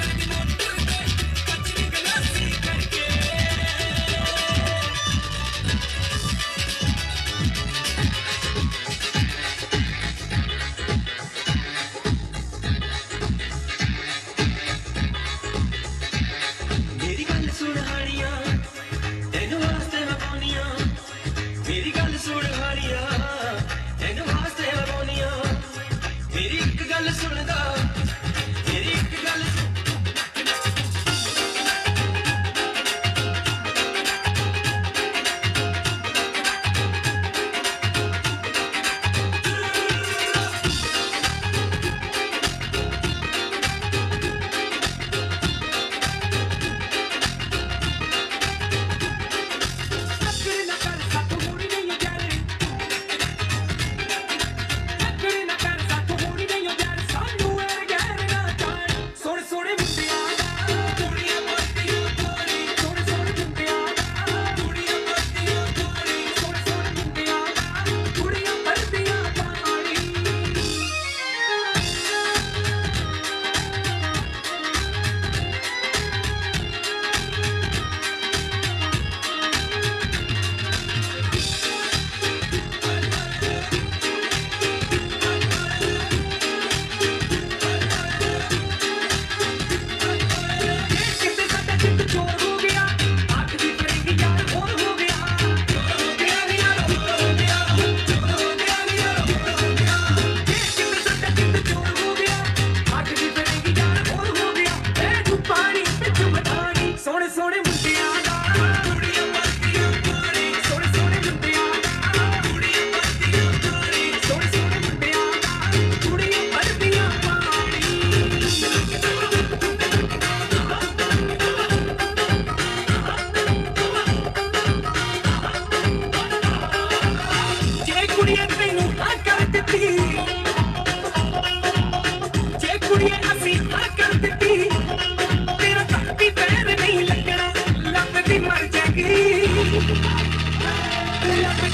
ਮੇਰੀ ਗੱਲ ਸੁਣ ਹਾਣੀਆਂ ਤੈਨੂੰ ਵਾਸਤੇ ਲਗਾਉਣੀਆਂ ਮੇਰੀ ਗੱਲ ਸੁਣ ਹਾਣੀਆਂ ਤੈਨੂੰ ਵਾਸਤੇ ਲਗਾਉਣੀਆਂ ਮੇਰੀ ਇੱਕ ਗੱਲ ਸੁਣਦਾ ਮੇਰੀ ਇੱਕ ਗੱਲ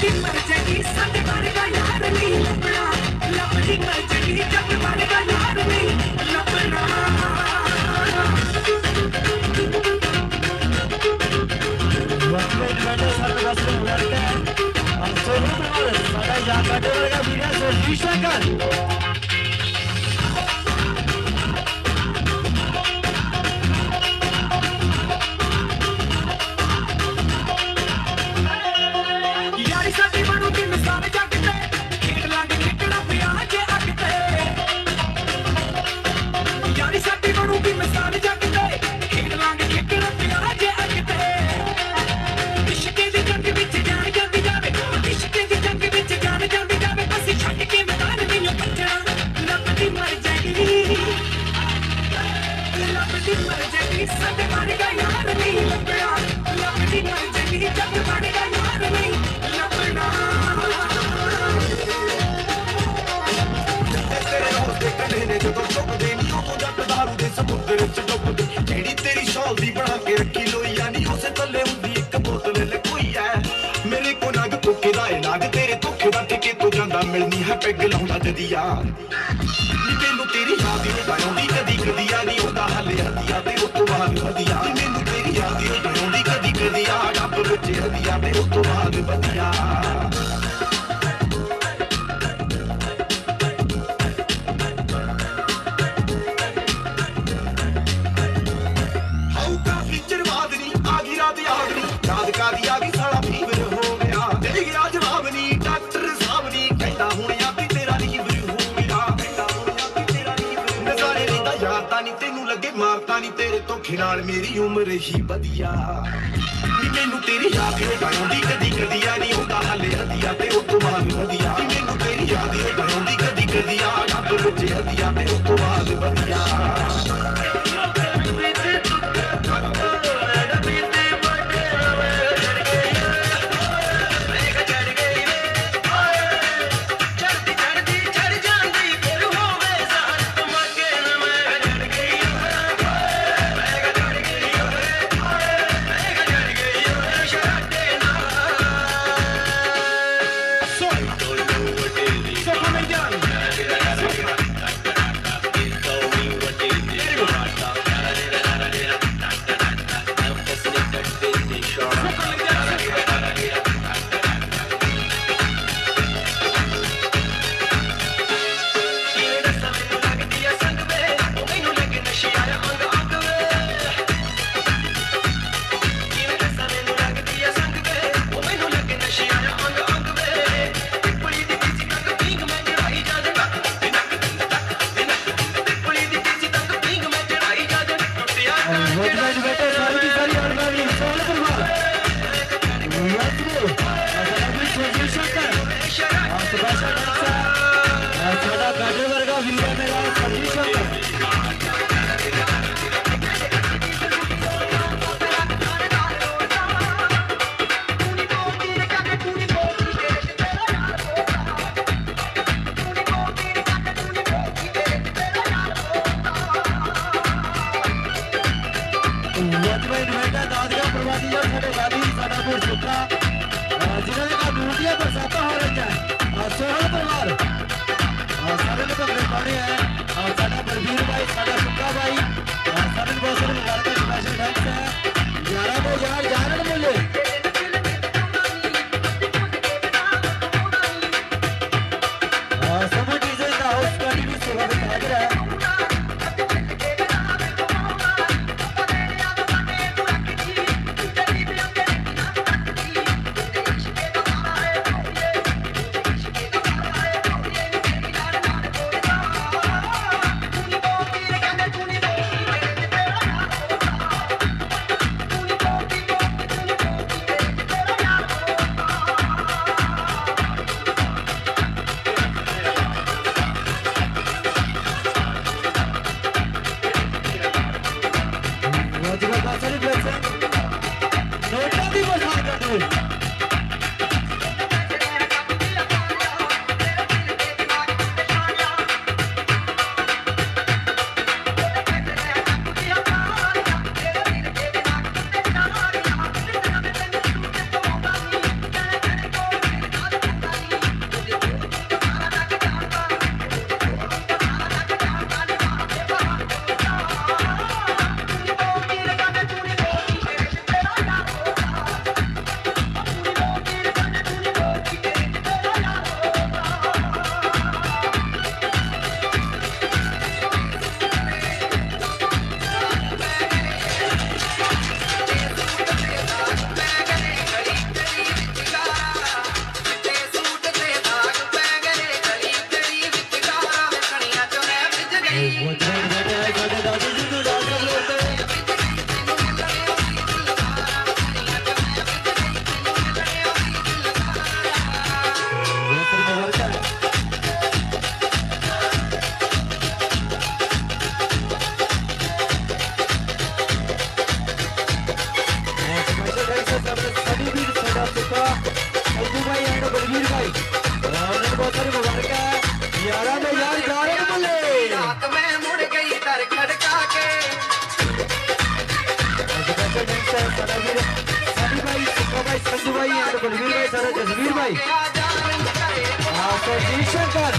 ਲੱਭਦੀ ਮਰ ਜਾਏਗੀ ਸਾਡੇ ਵਰਗਾ ਯਾਰ ਨਹੀਂ ਲੱਭਣਾ ਲੱਭਦੀ ਮਰ ਜਾਏਗੀ ਜੱਟ ਵਰਗਾ ਯਾਰ ਨਹੀਂ ਲੱਭਣਾ ਯਾਰੀ ਸਾਡੀ ਬਣੂਗੀ ਮਿਸਾਲ ਜੱਗ ਤੇ ਖੇਡ ਲਾਂਗੇ ਨਿਕੜਾ ਪਿਆ ਜੇ ਅੱਗ ਤੇ ਯਾਰੀ ਸਾਡੀ ਬਣੂਗੀ ਮਿਸਾਲ ਜੱਗ ਤੇ ਖੇਡ ਲਾਂਗੇ ਨਿਕੜਾ ਪਿਆ ਜੇ ਅੱਗ ਤੇ ਇਸ਼ਕੇ ਦੀ ਜੰਗ ਵਿੱਚ ਜਾਨ ਜਾਂਦੀ ਜਾਵੇ ਇਸ਼ਕੇ ਦੀ ਜੰਗ ਵਿੱਚ ਜਾਨ ਜਾਂਦੀ ਜਾਵੇ ਅਸੀਂ ਛੱਡ ਕੇ ਮੈਦਾਨ ਨਹੀਂ ਪੱਜਣਾ ਲੱਭਦੀ ਮਰ ਜਾਏਗੀ ਸਾਡੇ ਵਰਗਾ ਯਾਰ ਨਹੀਂ ਲੱਭਣਾ ਲੱਭਦੀ ਮਰ ਜਾਏਗੀ ਜੱਟ ਵਰਗਾ ਯਾਰ ਨਹੀਂ ਲੱਭਣਾ ਤੇਰੇ ਰੋਜ਼ ਦੇ ਕੰਢੇ ਨੇ ਜਦੋਂ ਡੁੱਬਦੇ ਨੀ ਉਹ ਜੱਟ ਦਾਰੂ ਦੇ ਸਮੁੰਦਰ ਚ ਡੁੱਬਦੇ ਜਿਹੜੀ ਤੇਰੀ ਸ਼ੌਲ ਦੀ ਬਣਾ ਕੇ ਰੱਖੀ ਲੋਈਆ ਨੀ ਉਸੇ ਥੱਲੇ ਹੁੰਦੀ ਇੱਕ ਬੋਤਲ ਲਕੋਈ ਐ ਮੇਰੇ ਕੋ ਨਗ ਧੋਖੇ ਦਾ ਇਲਾਜ ਤੇਰੇ ਧੋਖੇ ਦਾ ਟਿਕੇ ਤੋਂ ਜਾਂਦਾ ਮਿਲਣੀ ਹੈ ਪੈਗ ਲਾਉਂਦਾ ਜਦੀਆ ਨੀ ਮੈਨੂੰ ਤੇਰੀ ਯਾਦ ਹੀ ਆਉਂਦੀ ਕਦੀ ਕਦੀ ਆ ਨੀ ਹੁੰਦਾ ਹੱਲੇ ਹੱਦੀਆਂ ਤੇ ਉਸ ਤੋਂ ਬਾਅਦ ਵਧੀਆ ਨੀ ਮੈਨੂੰ ਤੇਰੀ ਯਾਦ ਹੀ ਆਉਂਦੀ ਕਦੀ ਕਦੀ ਆ ਰੱਬ ਵਿੱਚ ਹੱਦੀਆਂ ਤੇ ਉਸ ਤੋਂ ਬਾਅਦ ਵਧੀਆ ਕਾਦੀ ਆ ਗਈ ਸਾਲਾ ਫੀਵਰ ਹੋ ਗਿਆ ਦੇ ਗਿਆ ਜਵਾਬ ਨਹੀਂ ਡਾਕਟਰ ਸਾਹਿਬ ਨਹੀਂ ਕਹਿੰਦਾ ਹੁਣ ਆਪੀ ਤੇਰਾ ਲੀਵਰ ਹੋ ਗਿਆ ਕਹਿੰਦਾ ਹੁਣ ਆਪੀ ਤੇਰਾ ਲੀਵਰ ਨਜ਼ਾਰੇ ਲੈਂਦਾ ਯਾਰ ਤਾਂ ਨਹੀਂ ਤੈਨੂੰ ਲੱਗੇ ਮਾਰਤਾ ਨਹੀਂ ਤੇਰੇ ਧੋਖੇ ਨਾਲ ਮੇਰੀ ਉਮਰ ਹੀ ਵਧੀਆ ਨੀ ਮੈਨੂੰ ਤੇਰੀ ਯਾਦ ਹੀ ਆਉਂਦੀ ਕਦੀ ਕਦੀ ਆ ਨਹੀਂ ਹੁੰਦਾ ਹੱਲੇ ਹੱਦੀਆਂ ਤੇ ਉਸ ਤੋਂ ਬਾਅਦ ਵਧੀਆ ਨੀ ਮੈਨੂੰ ਤੇਰੀ ਯਾਦ ਹੀ ਆਉਂਦੀ ਕਦੀ ਕਦੀ ਆ ਰੱਬ ਵਿੱਚ ਹੱਦੀਆਂ ਤੇ ਉਸ ਤੋਂ ਬਾਅਦ ਵਧੀਆ यारा ने यार गारे न बोले रात में मुड़ गई दर खड़का के स्पेशल थैंक्स है सलावीर सनी भाई सुखा भाई संजू भाई एंड बलवीर भाई सर जसवीर भाई हाँ तो जी शंकर